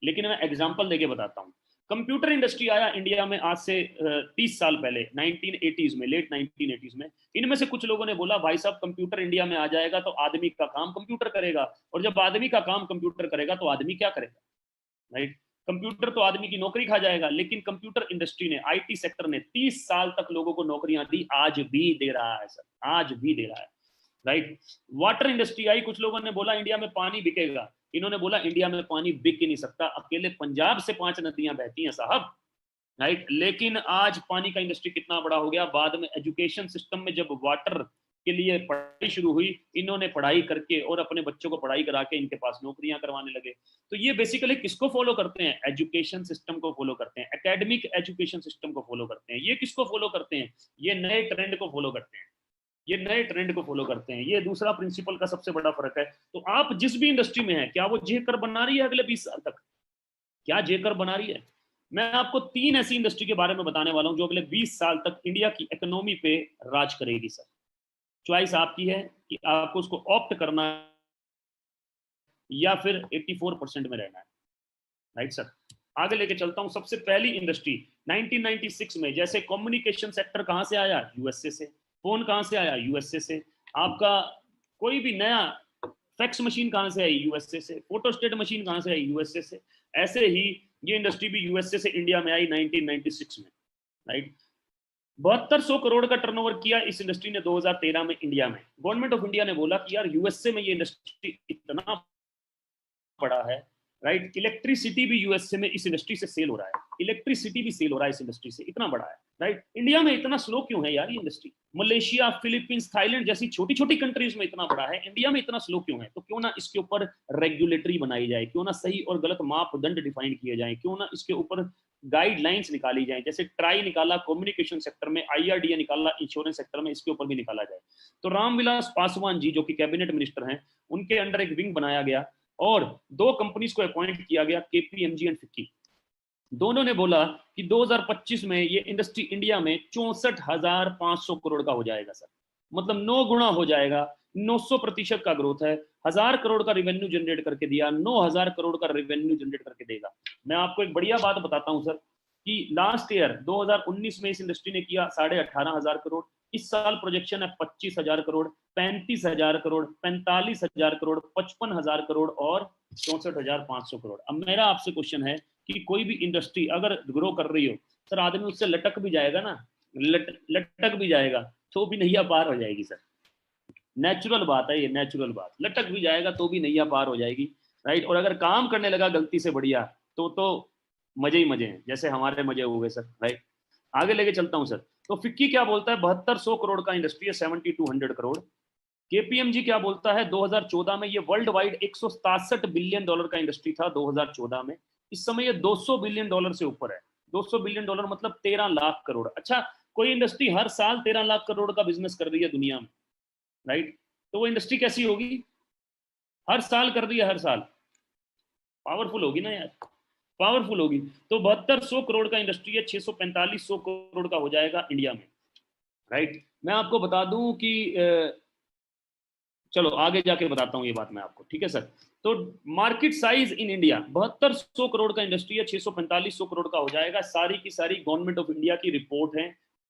लेकिन मैं एग्जाम्पल देके बताता हूँ। कंप्यूटर इंडस्ट्री आया इंडिया में आज से 30 साल पहले, 1980s में, लेट 1980s में। इनमें से कुछ लोगों ने बोला भाई साहब कंप्यूटर इंडिया में आ जाएगा तो आदमी का काम कंप्यूटर करेगा, और जब आदमी का काम कंप्यूटर करेगा तो आदमी क्या करेगा, राइट। कंप्यूटर तो आदमी की नौकरी खा जाएगा। लेकिन कंप्यूटर इंडस्ट्री ने, IT सेक्टर ने 30 साल तक लोगों को नौकरियां दी, आज भी दे रहा है सर, आज भी दे रहा है, राइट। वाटर इंडस्ट्री आई, कुछ लोगों ने बोला इंडिया में पानी बिकेगा, इन्होंने बोला इंडिया में पानी बिक ही नहीं सकता, अकेले पंजाब से 5 नदियां बहती हैं साहब, राइट। लेकिन आज पानी का इंडस्ट्री कितना बड़ा हो गया। बाद में एजुकेशन सिस्टम में जब वाटर के लिए पढ़ाई शुरू हुई, इन्होंने पढ़ाई करके और अपने बच्चों को पढ़ाई करा के इनके पास नौकरियां करवाने लगे। तो ये बेसिकली किसको फॉलो करते हैं? एजुकेशन सिस्टम को फॉलो करते हैं, एकेडमिक एजुकेशन सिस्टम को फॉलो करते हैं। ये किसको फॉलो करते हैं? ये नए ट्रेंड को फॉलो करते हैं, ये नए ट्रेंड को फॉलो करते हैं। ये दूसरा प्रिंसिपल का सबसे बड़ा फर्क है। तो आप जिस भी इंडस्ट्री में है, क्या वो जेकर बना रही है अगले 20 साल तक? क्या जेकर बना रही है? मैं आपको 3 ऐसी इंडस्ट्री के बारे में बताने वाला हूं जो अगले 20 साल तक इंडिया की इकोनॉमी पे राज करेगी सर। चॉइस आपकी है कि आपको उसको ऑप्ट करना है या फिर 84% में रहना है, राइट सर। आगे लेके चलता हूं। सबसे पहली इंडस्ट्री 1996 में, जैसे कम्युनिकेशन सेक्टर कहां से आया? यूएसए से। फोन कहां से आया? यूएसए से। आपका कोई भी नया फैक्स मशीन कहां से आई? यूएसए से। फोटोस्टेट मशीन कहां से आई? यूएसए से। ऐसे ही ये इंडस्ट्री भी यूएसए से इंडिया में आई 1996 में, राइट। 7200 करोड़ का टर्नओवर किया इस इंडस्ट्री ने 2013 में इंडिया में। गवर्नमेंट ऑफ इंडिया ने बोला कि यार यूएसए में ये इंडस्ट्री इतना बड़ा है, राइट। इलेक्ट्रिसिटी भी यूएसए में इस इंडस्ट्री से सेल हो रहा है, इलेक्ट्रिसिटी भी सेल हो रहा है इस इंडस्ट्री से, इतना बड़ा है, राइट। इंडिया में इतना स्लो क्यों है यार ये इंडस्ट्री? मलेशिया, फिलीपींस, थाईलैंड जैसी छोटी छोटी कंट्रीज में इतना बड़ा है, इंडिया में इतना स्लो क्यों है? तो क्यों ना इसके ऊपर रेगुलेटरी बनाई जाए, क्यों ना सही और गलत मापदंड डिफाइन किए जाए, क्यों ना इसके ऊपर गाइडलाइंस निकाली जाए, जैसे ट्राई निकाला कम्युनिकेशन सेक्टर में, IRDA निकाला इंश्योरेंस सेक्टर में, इसके ऊपर भी निकाला जाए। तो रामविलास पासवान जी जो कि कैबिनेट मिनिस्टर हैं, उनके अंडर एक विंग बनाया गया और 2 कंपनीज को अपॉइंट किया गया, KPMG एंड फिक्की। दोनों ने बोला कि 2025 में ये इंडस्ट्री इंडिया में 64,500 करोड़ का हो जाएगा सर, मतलब 9 गुना हो जाएगा, 900% का ग्रोथ है। 1000 करोड़ का रेवेन्यू जनरेट करके दिया, 9000 करोड़ का रेवेन्यू जनरेट करके देगा। मैं आपको एक बढ़िया बात बताता हूं सर कि लास्ट ईयर 2019 में इस इंडस्ट्री ने किया 18,500 करोड़, इस साल प्रोजेक्शन है 25,000 करोड़, 35,000 करोड़, 45,000 करोड़, 55,000 करोड़ और 64,500 करोड़। अब मेरा आपसे क्वेश्चन है कि कोई भी इंडस्ट्री अगर ग्रो कर रही हो सर, आदमी उससे लटक भी जाएगा ना, लटक भी जाएगा तो भी नैया पार हो जाएगी सर। नेचुरल बात है ये, नेचुरल बात, लटक भी जाएगा तो भी नैया पार हो जाएगी, राइट। और अगर काम करने लगा गलती से बढ़िया तो मजे ही मजे हैं, जैसे हमारे मजे हुए सर, राइट। आगे लेके चलता हूं सर। तो फिक्की क्या बोलता है, 7200 करोड़ का इंडस्ट्री है, 7200 करोड़। KPMG क्या बोलता है, 2014 में ये वर्ल्ड वाइड 167 बिलियन डॉलर का इंडस्ट्री था 2014 में, इस समय ये 200 बिलियन डॉलर से ऊपर है। 200 बिलियन डॉलर मतलब 13 लाख करोड़। अच्छा, कोई इंडस्ट्री हर साल 13 लाख करोड़ का बिजनेस कर रही है दुनिया में, राइट, तो वो इंडस्ट्री कैसी होगी, हर साल कर रही है, हर साल, पावरफुल होगी ना यार, पावरफुल होगी। तो 7200 करोड़ का इंडस्ट्री है, 645 करोड़ का हो जाएगा इंडिया में, राइट। मैं आपको बता दूं कि चलो आगे जाके बताता हूँ ये बात मैं आपको, ठीक है सर। तो market size in India 7200 crore का इंडस्ट्री है, 645 करोड़ का हो जाएगा। सारी की सारी गवर्नमेंट ऑफ इंडिया की रिपोर्ट है,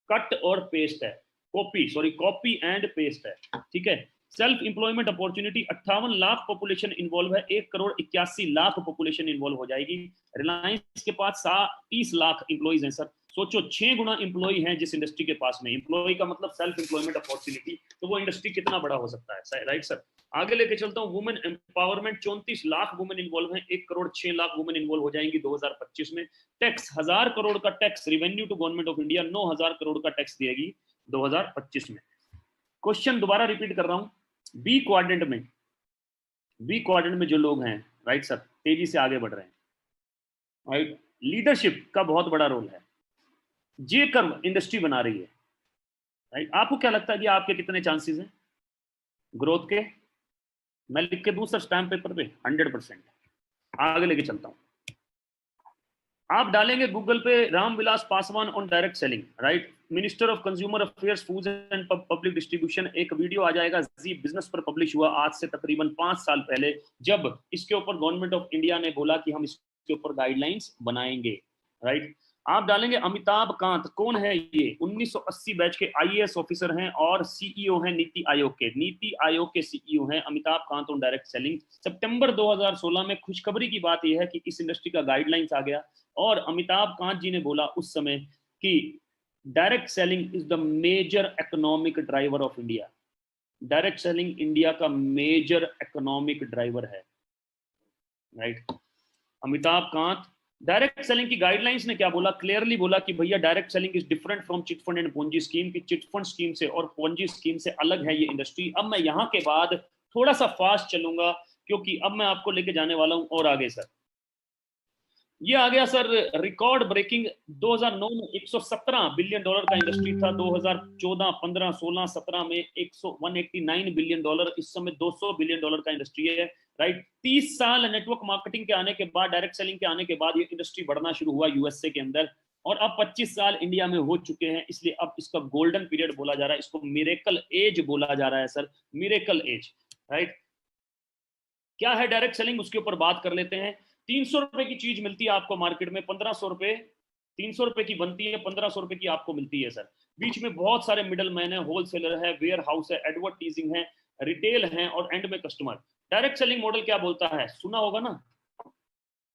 कट और पेस्ट है, कॉपी एंड पेस्ट है, ठीक है। Self employment opportunity 58 lakh population involve है, 1,81,00,000 पॉपुलेशन इन्वॉल्व हो जाएगी। रिलायंस के पास 30 लाख इंप्लॉइज हैं सर, सोचो 6 गुना इंप्लॉय हैं जिस इंडस्ट्री के पास में। इंप्लॉय का मतलब सेल्फ इंप्लॉयमेंट अपॉर्चुनिटी, तो वो इंडस्ट्री कितना बड़ा हो सकता है, राइट सर। आगे लेके चलता हूँ, women empowerment 34 lakh women involve हैं, 1,06,00,000 वुमेन इन्वॉल्व हो जाएंगी 2025 में। टैक्स 1000 करोड़ का tax revenue to government of India, 9000 crore का टैक्स देगी 2025 में। क्वेश्चन दोबारा रिपीट कर रहा हूँ, बी क्वाड्रेंट में जो लोग हैं, राइट सर, तेजी से आगे बढ़ रहे हैं, राइट, लीडरशिप का बहुत बड़ा रोल है। जे कर्व इंडस्ट्री बना रही है, राइट। आपको क्या लगता है कि आपके कितने चांसेस हैं ग्रोथ के? मैं लिख के दूं सर स्टैम्प पेपर पे, 100%। आगे लेके चलता हूं, आप डालेंगे गूगल पे Ramvilas Paswan on direct selling, right, minister of consumer affairs, food and public distribution, एक वीडियो आ जाएगा, जी बिजनेस पर पब्लिश हुआ आज से तकरीबन 5 साल पहले, जब इसके ऊपर गवर्नमेंट ऑफ इंडिया ने बोला कि हम इसके ऊपर गाइडलाइंस बनाएंगे, राइट। आप डालेंगे अमिताभ कांत, कौन है ये, 1980 बैच के IAS ऑफिसर हैं और CEO हैं नीति आयोग के CEO हैं Amitabh Kant on direct selling. सितंबर 2016 में खुशखबरी की बात यह है कि इस इंडस्ट्री का गाइडलाइंस आ गया और अमिताभ कांत जी ने बोला उस समय कि direct selling is the major economic driver of India. Direct selling India का मेजर इकोनॉमिक ड्राइवर है, right. Amitabh Kant, direct selling की गाइडलाइंस ने क्या बोला, क्लियरली बोला कि भैया direct selling is different from chit fund and Ponzi scheme, की चिट फंड स्कीम से और पोंजी स्कीम से अलग है ये इंडस्ट्री। अब मैं यहाँ के बाद थोड़ा सा फास्ट चलूंगा क्योंकि अब मैं आपको लेके जाने वाला हूँ और आगे सर। ये आ गया सर रिकॉर्ड ब्रेकिंग, 2009 में 117 बिलियन डॉलर का इंडस्ट्री था, 2014, 15, 16, 17 में 189 बिलियन डॉलर, इस समय 200 बिलियन डॉलर का इंडस्ट्री है, राइट। 30 साल नेटवर्क मार्केटिंग के आने के बाद, डायरेक्ट सेलिंग के आने के बाद ये इंडस्ट्री बढ़ना शुरू हुआ USA के अंदर, और अब 25 साल इंडिया में हो चुके हैं, इसलिए अब इसका गोल्डन पीरियड बोला जा रहा है, इसको मिरेकल एज बोला जा रहा है सर, मिरेकल एज, राइट। क्या है डायरेक्ट सेलिंग, उसके ऊपर बात कर लेते हैं। 300 रुपए की चीज मिलती है आपको मार्केट में, 1500 रुपए, 300 रुपए की बनती है, 1500 रुपए की आपको मिलती है सर। बीच में बहुत सारे मिडल मैन है, होलसेलर है, वेयर हाउस है, एडवर्टीजिंग है, रिटेल है और एंड में कस्टमर। डायरेक्ट सेलिंग मॉडल क्या बोलता है, सुना होगा ना,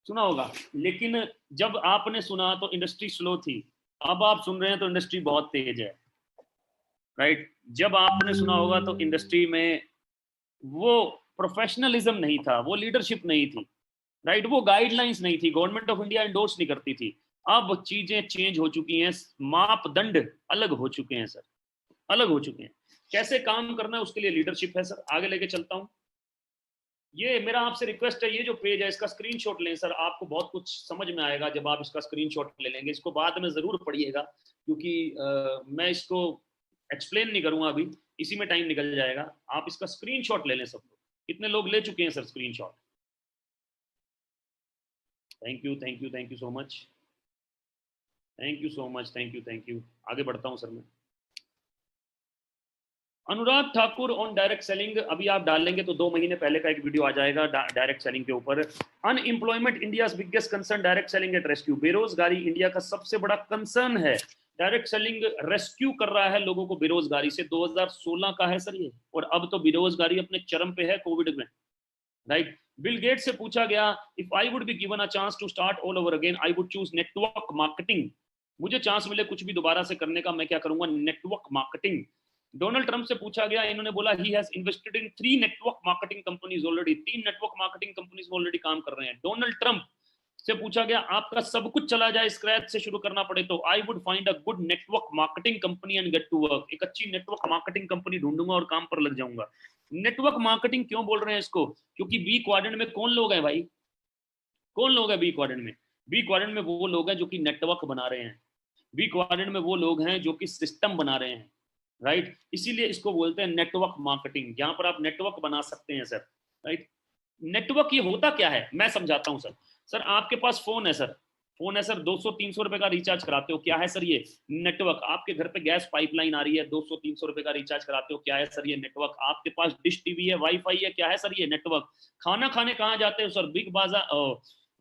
सुना होगा, लेकिन जब आपने सुना तो इंडस्ट्री स्लो थी, अब आप सुन रहे हैं तो इंडस्ट्री बहुत तेज है, राइट। जब आपने सुना होगा तो इंडस्ट्री में वो प्रोफेशनलिज्म नहीं था, वो लीडरशिप नहीं थी, राइट, वो गाइडलाइंस नहीं थी, गवर्नमेंट ऑफ इंडिया एंडोर्स नहीं करती थी। अब चीजें चेंज हो चुकी हैं, मापदंड अलग हो चुके हैं सर, अलग हो चुके हैं। कैसे काम करना है उसके लिए लीडरशिप है सर। आगे लेके चलता हूं, ये मेरा आपसे रिक्वेस्ट है, ये जो पेज है इसका स्क्रीनशॉट लें सर, आपको बहुत कुछ समझ में आएगा जब आप इसका स्क्रीनशॉट ले लेंगे। इसको बाद में ज़रूर पढ़िएगा, क्योंकि मैं इसको एक्सप्लेन नहीं करूँगा अभी, इसी में टाइम निकल जाएगा। आप इसका स्क्रीनशॉट ले लें सब लोग। कितने लोग ले चुके हैं sir screenshot? Thank you, thank you, thank you so much, thank you so much, thank you, thank you. आगे बढ़ता हूँ सर मैं। Anurag Thakur on direct selling, अभी आप डालेंगे तो 2 महीने पहले का एक वीडियो आ जाएगा डायरेक्ट सेलिंग के ऊपर। Unemployment India biggest concern, direct selling at rescue, बेरोजगारी इंडिया का सबसे बड़ा कंसर्न है। डायरेक्ट सेलिंग रेस्क्यू कर रहा है लोगों को बेरोजगारी से। 2016 का है सर ये, और अब तो बेरोजगारी अपने चरम पे है कोविड में, राइट। बिल गेट्स से पूछा गया, if I would be given a chance to start all over again I would choose network marketing. मुझे चांस मिले कुछ भी दोबारा से करने का, मैं क्या करूंगा? Network marketing. डोनाल्ड ट्रंप से पूछा गया, इन्होंने बोला he has invested in 3 network marketing companies already. 3 network marketing companies में ऑलरेडी काम कर रहे हैं। डोनाल्ड ट्रंप से पूछा गया, आपका सब कुछ चला जाए, स्क्रैच से शुरू करना पड़े तो I would find a good network marketing company and get to work. एक अच्छी नेटवर्क मार्केटिंग कंपनी ढूंढूंगा और काम पर लग जाऊंगा। नेटवर्क मार्केटिंग क्यों बोल रहे हैं इसको? क्योंकि बी क्वाड्रेंट में कौन लोग हैं भाई? कौन लोग हैं बी क्वाड्रेंट में? बी क्वाड्रेंट में वो लोग हैं जो कि नेटवर्क बना रहे हैं। बी क्वाड्रेंट में वो लोग हैं जो कि सिस्टम बना रहे हैं, राइट। इसीलिए इसको बोलते हैं नेटवर्क मार्केटिंग, जहां पर आप नेटवर्क बना सकते हैं सर, राइट। नेटवर्क ये होता क्या है मैं समझाता हूं सर। सर आपके पास फोन है सर, फोन है सर, 200-300 रुपए का रिचार्ज कराते हो, क्या है सर ये? नेटवर्क। आपके घर पे गैस पाइपलाइन आ रही है, 200-300 रुपए का रिचार्ज कराते हो, क्या है सर ये? नेटवर्क। आपके पास डिश टीवी है, वाईफाई है, क्या है सर ये? नेटवर्क। खाना खाने कहाँ जाते हो सर? बिग बाजार,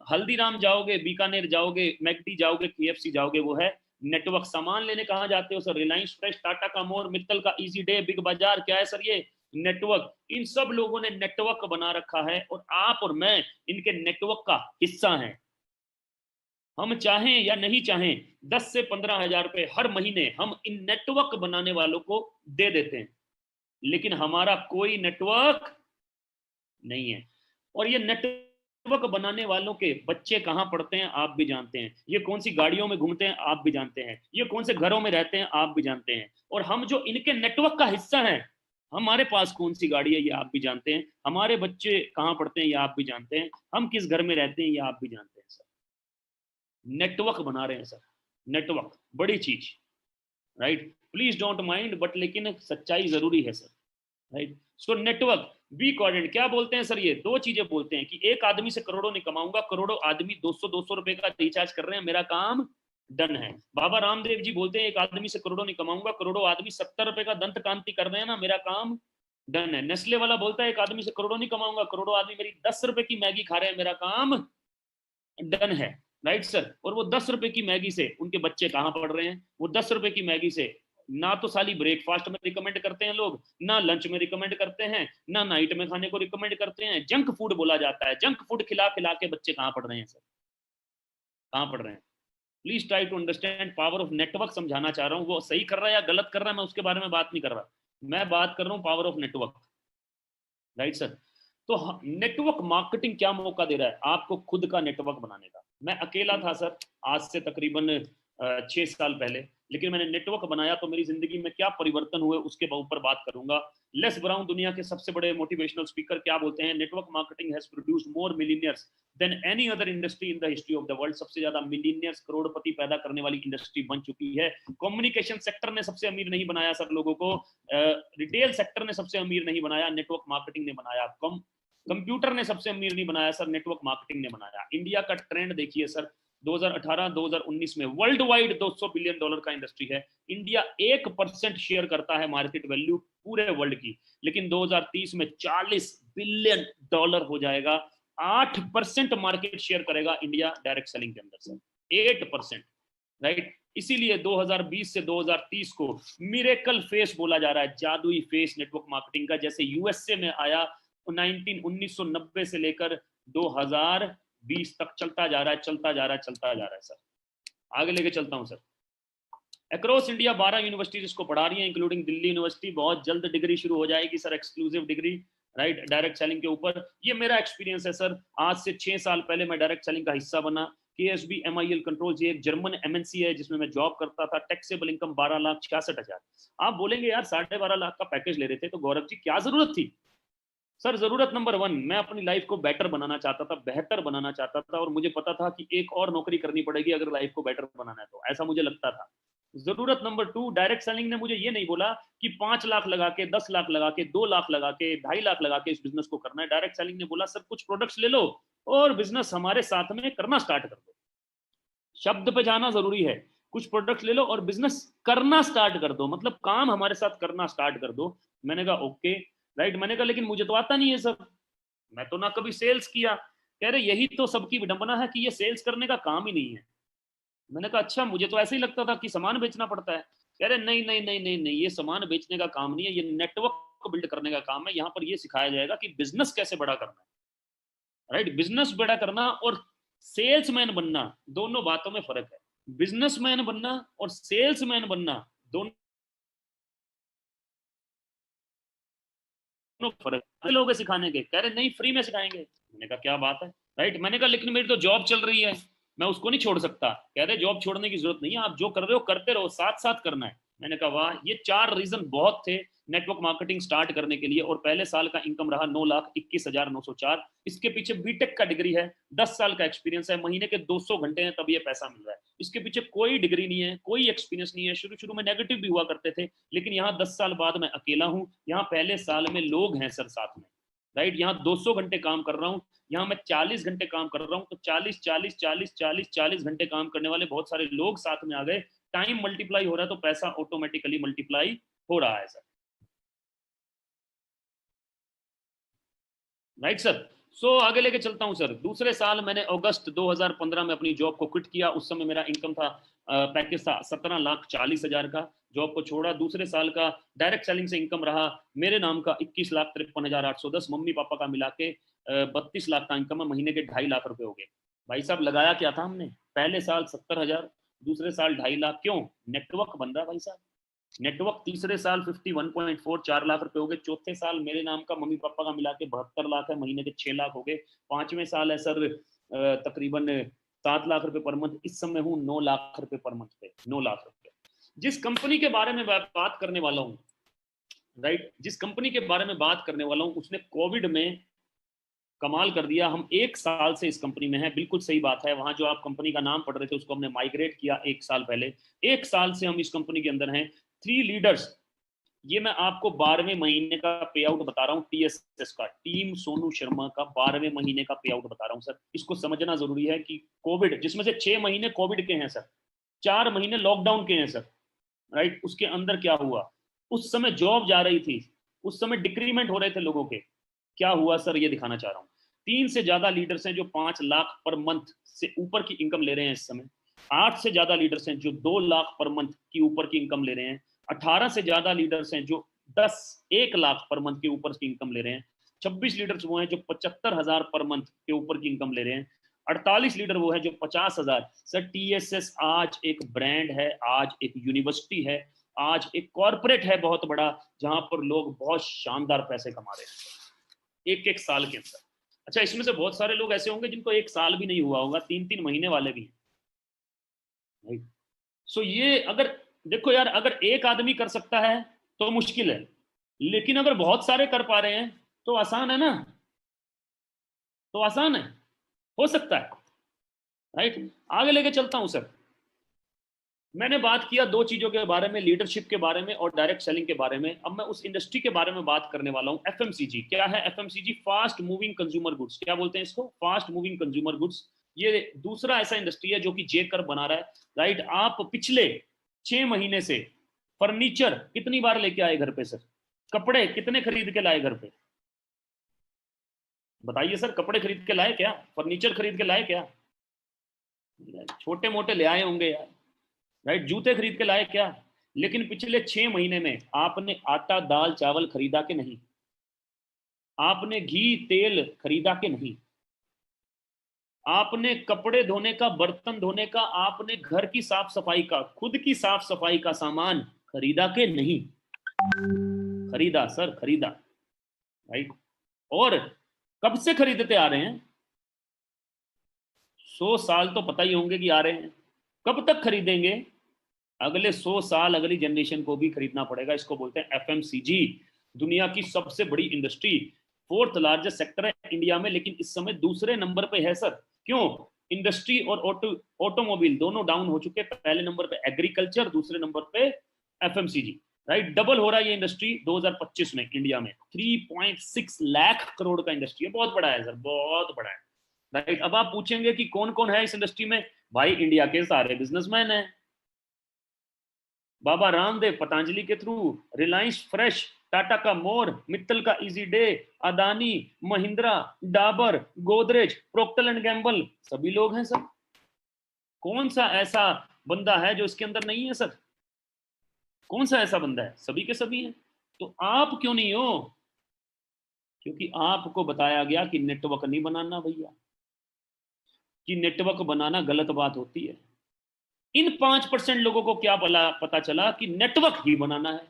हल्दीराम जाओगे, बीकानेर जाओगे, मैकडी जाओगे, केएफसी जाओगे, वो है नेटवर्क। सामान लेने कहाँ जाते हो सर? रिलायंस फ्रेश, टाटा का मोर, मित्तल का इजी डे, बिग बाजार, क्या है सर ये? नेटवर्क। इन सब लोगों ने नेटवर्क बना रखा है और आप और मैं इनके नेटवर्क का हिस्सा हैं। हम चाहें या नहीं चाहें 10 से 15 हजार रुपए हर महीने हम इन नेटवर्क बनाने वालों को दे देते हैं, लेकिन हमारा कोई नेटवर्क नहीं है। और ये नेटवर्क बनाने वालों के बच्चे कहाँ पढ़ते हैं आप भी जानते हैं, ये कौन सी गाड़ियों में घूमते हैं आप भी जानते हैं, ये कौन से घरों में रहते हैं आप भी जानते हैं। और हम जो इनके नेटवर्क का हिस्सा हैं, हमारे पास कौन सी गाड़ी है ये आप भी जानते हैं, हमारे बच्चे कहाँ पढ़ते हैं ये आप भी जानते हैं, हम किस घर में रहते हैं ये आप भी जानते हैं सर। नेटवर्क बना रहे हैं सर, नेटवर्क बड़ी चीज, right. Please don't mind, but लेकिन सच्चाई जरूरी है sir, right. So network B quadrant क्या बोलते हैं सर? ये 2 चीजें बोलते हैं कि एक आदमी से करोड़ों नहीं कमाऊंगा, करोड़ों आदमी 200-200 रुपए का रिचार्ज कर रहे हैं, मेरा काम डन है। बाबा रामदेव जी बोलते हैं एक आदमी से करोड़ों नहीं कमाऊंगा, करोड़ों आदमी 70 रुपए का दंत कांति कर रहे हैं ना, मेरा काम डन है। नेस्ले वाला बोलता है एक आदमी से करोड़ों नहीं कमाऊंगा, करोड़ों आदमी मेरी 10 रुपए की मैगी खा रहे हैं, मेरा काम डन है, राइट सर। और वो 10 रुपए की मैगी से उनके बच्चे कहाँ पढ़ रहे हैं? वो 10 रुपए की मैगी से ना तो साली ब्रेकफास्ट में रिकमेंड करते हैं लोग, ना लंच में रिकमेंड करते हैं, ना नाइट में खाने को रिकमेंड करते हैं। जंक फूड बोला जाता है, जंक फूड खिला खिला के बच्चे कहाँ पढ़ रहे हैं सर? कहाँ पढ़ रहे हैं? Please try to understand power of network, समझाना चाह रहा हूँ। वो सही कर रहा है या गलत कर रहा है मैं उसके बारे में बात नहीं कर रहा, मैं बात कर रहा हूँ power of network, right sir. तो नेटवर्क मार्केटिंग क्या मौका दे रहा है आपको खुद का नेटवर्क बनाने का? मैं अकेला था सर आज से तकरीबन 6 साल पहले, लेकिन मैंने नेटवर्क बनाया तो मेरी जिंदगी में क्या परिवर्तन हुए उसके ऊपर बात करूंगा। लेस ब्राउन दुनिया के सबसे बड़े मोटिवेशनल स्पीकर क्या बोलते हैं? Network marketing has produced more millionaires than any other industry in the history of the world. सबसे ज्यादा मिलीनियर्स, करोड़पति पैदा करने वाली इंडस्ट्री बन चुकी है। कम्युनिकेशन सेक्टर ने सबसे अमीर नहीं बनाया सर लोगों को, रिटेल सेक्टर ने सबसे अमीर नहीं बनाया, नेटवर्क मार्केटिंग ने बनाया। कंप्यूटर ने सबसे अमीर नहीं बनाया सर, नेटवर्क मार्केटिंग ने बनाया। इंडिया का ट्रेंड देखिए सर, 2018-2019 में वर्ल्ड वाइड $200 बिलियन का इंडस्ट्री है। इंडिया 1% शेयर करता है मार्केट वैल्यू पूरे वर्ल्ड की, लेकिन 2030 में $40 बिलियन हो जाएगा। 8% मार्केट शेयर करेगा इंडिया डायरेक्ट सेलिंग के अंदर सर, 8%, राइट। इसीलिए 2020 से 2030 को मिरेकल फेस बोला जा रहा है, जादुई फेस नेटवर्क मार्केटिंग का। जैसे यूएसए में आया 1990 से लेकर 2020 तक चलता जा रहा है, चलता जा रहा है, चलता जा रहा है सर। आगे लेके चलता हूं सर। अक्रॉस इंडिया 12 यूनिवर्सिटीज इसको पढ़ा रही है, इंक्लूडिंग दिल्ली यूनिवर्सिटी। बहुत जल्द डिग्री शुरू हो जाएगी sir, exclusive degree, right, direct selling के ऊपर। ये मेरा एक्सपीरियंस है सर। आज से 6 साल पहले मैं डायरेक्ट सेलिंग का हिस्सा बना। KSB MIL कंट्रोल्स, ये एक जर्मन MNC है जिसमें मैं जॉब करता था। Taxable income 12,66,000। आप बोलेंगे यार 12.5 लाख का पैकेज ले रहे थे तो गौरव जी क्या जरूरत थी? सर जरूरत नंबर 1, मैं अपनी लाइफ को बेटर बनाना चाहता था, बेहतर बनाना चाहता था, और मुझे पता था कि एक और नौकरी करनी पड़ेगी अगर लाइफ को बेटर बनाना है तो, ऐसा मुझे लगता था। जरूरत नंबर 2, डायरेक्ट सेलिंग ने मुझे ये नहीं बोला कि 5 लाख लगा के, 10 लाख लगा के, 2 लाख लगा के, 2.5 लाख लगा के इस बिजनेस को करना है। डायरेक्ट सेलिंग ने बोला सर कुछ प्रोडक्ट्स ले लो और बिजनेस हमारे साथ में करना स्टार्ट कर दो। शब्द पे जाना जरूरी है। कुछ प्रोडक्ट्स ले लो और बिजनेस करना स्टार्ट कर दो, मतलब काम हमारे साथ करना स्टार्ट कर दो। मैंने कहा ओके राइट। मैंने कहा लेकिन मुझे तो आता नहीं है सर, मैं तो ना कभी सेल्स किया। कह रहे यही तो सबकी विडंबना है कि ये सेल्स करने का काम ही नहीं है। मैंने कहा अच्छा, मुझे तो ऐसे ही लगता था कि सामान बेचना पड़ता है। कह रहे नहीं नहीं नहीं नहीं नहीं, ये सामान बेचने का काम नहीं है, ये नेटवर्क बिल्ड करने का काम है। यहाँ पर ये सिखाया जाएगा कि बिजनेस कैसे बड़ा करना है। राइट, बिजनेस बड़ा करना और सेल्समैन बनना, दोनों बातों में फर्क है। बिजनेसमैन बनना और सेल्समैन बनना दोनों फर्क लोग सिखाने के। कह रहे नहीं फ्री में सिखाएंगे। मैंने कहा क्या बात है। राइट, मैंने कहा लेकिन मेरी तो जॉब चल रही है, मैं उसको नहीं छोड़ सकता। कह रहे जॉब छोड़ने की जरूरत नहीं है, आप जो कर रहे हो करते रहो, साथ साथ करना है। मैंने कहा वाह, ये 4 रीजन बहुत थे नेटवर्क मार्केटिंग स्टार्ट करने के लिए। और पहले साल का इनकम रहा 9,21,904। इसके पीछे बीटेक का डिग्री है, 10 साल का एक्सपीरियंस है, महीने के 200 घंटे हैं तब ये पैसा मिल रहा है। इसके पीछे कोई डिग्री नहीं है, कोई एक्सपीरियंस नहीं है। शुरू शुरू में नेगेटिव भी हुआ करते थे, लेकिन यहाँ 10 साल बाद मैं अकेला हूँ। यहाँ पहले साल में लोग हैं सर साथ में। राइट, यहाँ 200 घंटे काम कर रहा हूँ, यहाँ मैं 40 घंटे काम कर रहा हूँ। तो 40 40 40 40 40 घंटे काम करने वाले बहुत सारे लोग साथ में आ गए। टाइम मल्टीप्लाई हो रहा है तो पैसा ऑटोमेटिकली मल्टीप्लाई हो रहा है सर। Right sir. सो आगे लेके चलता हूं सर। दूसरे साल मैंने अगस्त 2015 में अपनी जॉब को क्विट किया। उस समय मेरा इनकम था, पैकेज था 17,40,000 का। जॉब को छोड़ा। दूसरे साल का डायरेक्ट सेलिंग से इनकम रहा मेरे नाम का 21,53,810। मम्मी पापा का मिला के 32 लाख का इनकम है, महीने के 2.5 लाख रुपए हो गए। भाई साहब लगाया क्या था हमने, पहले साल 70,000, दूसरे साल 2.5 लाख। क्यों? नेटवर्क बन रहा भाई साहब। नेटवर्क तीसरे साल 51.4, 4 लाख रुपए हो गए। चौथे साल मेरे नाम का मम्मी पापा का मिला के 72 लाख है, महीने के 6 लाख हो गए। पांचवें साल है सर तकरीबन 7 लाख रुपए पर मंथ। इस समय हूँ 9 लाख रुपए पर मंथ पे, 9 लाख रुपए। जिस कंपनी के बारे में बात करने वाला हूँ, राइट, जिस कंपनी के बारे में बात करने वाला हूँ उसने कोविड में कमाल कर दिया। हम 1 साल से इस कंपनी में हैं। बिल्कुल सही बात है, वहां जो आप कंपनी का नाम पढ़ रहे थे उसको हमने माइग्रेट किया 1 साल पहले। 1 साल से हम इस कंपनी के अंदर हैं। 3 लीडर्स, ये मैं आपको 12वें महीने का पे आउट बता रहा हूँ, टीएसएस का, टीम सोनू शर्मा का 12वें महीने का पे आउट बता रहा हूँ सर। इसको समझना जरूरी है कि कोविड, जिसमें से 6 महीने कोविड के हैं सर, 4 महीने लॉकडाउन के हैं सर। राइट, उसके अंदर क्या हुआ, उस समय जॉब जा रही थी, उस समय डिक्रीमेंट हो रहे थे लोगों के। क्या हुआ सर, ये दिखाना चाह रहा हूँ। 3 से ज्यादा लीडर्स हैं जो 5 लाख पर मंथ से ऊपर की इनकम ले रहे हैं इस समय। 8 से ज्यादा लीडर्स हैं जो 2 लाख पर मंथ की ऊपर की इनकम ले रहे हैं। 18 से ज्यादा लीडर्स हैं जो 1 लाख पर मंथ के ऊपर की इनकम ले रहे हैं। 26 लीडर्स वो हैं जो 75,000 पर मंथ के ऊपर की इनकम ले रहे हैं। 48 लीडर वो है जो 50,000। सर टीएसएस आज एक ब्रांड है, आज एक यूनिवर्सिटी है, आज एक कॉर्पोरेट है बहुत बड़ा, जहां पर लोग बहुत शानदार पैसे कमा रहे हैं एक एक साल के अंदर। अच्छा, इसमें से बहुत सारे लोग ऐसे होंगे जिनको 1 साल भी नहीं हुआ होगा, 3-3 महीने वाले भी हैं। सो ये अगर देखो यार, अगर एक आदमी कर सकता है तो मुश्किल है, लेकिन अगर बहुत सारे कर पा रहे हैं तो आसान है ना, तो आसान है, हो सकता है। राइट, आगे लेके चलता हूं सर। मैंने बात किया 2 चीजों के बारे में, लीडरशिप के बारे में और डायरेक्ट सेलिंग के बारे में। अब मैं उस इंडस्ट्री के बारे में बात करने वाला हूं, एफएमसीजी। क्या है FMCG? Fast moving consumer goods. क्या बोलते हैं इसको? Fast moving consumer goods. ये दूसरा ऐसा इंडस्ट्री है जो कि जे कर बना रहा है। राइट, आप पिछले 6 महीने से फर्नीचर कितनी बार लेके आए घर पे सर? कपड़े कितने खरीद के लाए घर पे? बताइए सर, कपड़े खरीद के लाए क्या? फर्नीचर खरीद के लाए क्या? छोटे मोटे ले आए होंगे यार। राइट, जूते खरीद के लाए क्या? लेकिन पिछले 6 महीने में आपने आटा दाल चावल खरीदा कि नहीं? आपने घी तेल खरीदा कि नहीं? आपने कपड़े धोने का, बर्तन धोने का, आपने घर की साफ सफाई का, खुद की साफ सफाई का सामान खरीदा कि नहीं? खरीदा सर, खरीदा। राइट, और कब से खरीदते आ रहे हैं? 100 साल तो पता ही होंगे कि आ रहे हैं। कब तक खरीदेंगे? अगले 100 साल अगली जनरेशन को भी खरीदना पड़ेगा। इसको बोलते हैं एफएमसीजी, दुनिया की सबसे बड़ी इंडस्ट्री। 4th लार्जेस्ट सेक्टर है इंडिया में, लेकिन इस समय दूसरे नंबर पे है सर। क्यों? इंडस्ट्री और ऑटोमोबाइल दोनों डाउन हो चुके। पहले नंबर पे एग्रीकल्चर, दूसरे नंबर पे एफएमसीजी, राइट। डबल हो रहा है ये इंडस्ट्री 2025 में इंडिया में। 3.6 लाख करोड़ का इंडस्ट्री है, बहुत बड़ा है सर, बहुत बड़ा है, राइट। अब आप पूछेंगे कि कौन कौन है इस इंडस्ट्री में? भाई इंडिया के सारे बिजनेसमैन हैं। बाबा रामदेव पतंजलि के थ्रू, रिलायंस फ्रेश, टाटा का मोर, मित्तल का easy day, Adani, Mahindra, Dabur, Godrej, proctor and Gamble, सभी लोग हैं सर। कौन सा ऐसा बंदा है जो इसके अंदर नहीं है सर? कौन सा ऐसा बंदा है? सभी के सभी हैं। तो आप क्यों नहीं हो? क्योंकि आपको बताया गया कि नेटवर्क नहीं बनाना भैया, कि नेटवर्क बनाना गलत बात होती है। इन 5% लोगों को क्या पता चला कि नेटवर्क ही बनाना है।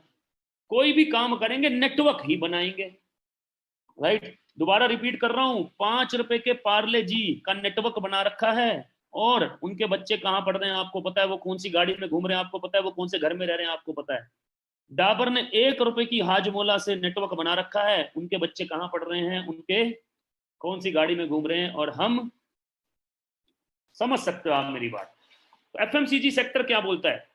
कोई भी काम करेंगे नेटवर्क ही बनाएंगे, राइट। दोबारा रिपीट कर रहा हूं, 5 रुपए के पार्ले जी का नेटवर्क बना रखा है, और उनके बच्चे कहां पढ़ रहे हैं आपको पता है, वो कौन सी गाड़ी में घूम रहे हैं आपको पता है, वो कौन से घर में रह रहे हैं आपको पता है। डाबर ने 1 रुपए की हाजमोला से नेटवर्क बना रखा है, उनके बच्चे कहां पढ़ रहे हैं, उनके कौन सी गाड़ी में घूम रहे हैं, और हम समझ सकते हो आप मेरी बात। तो एफएमसीजी सेक्टर क्या बोलता है?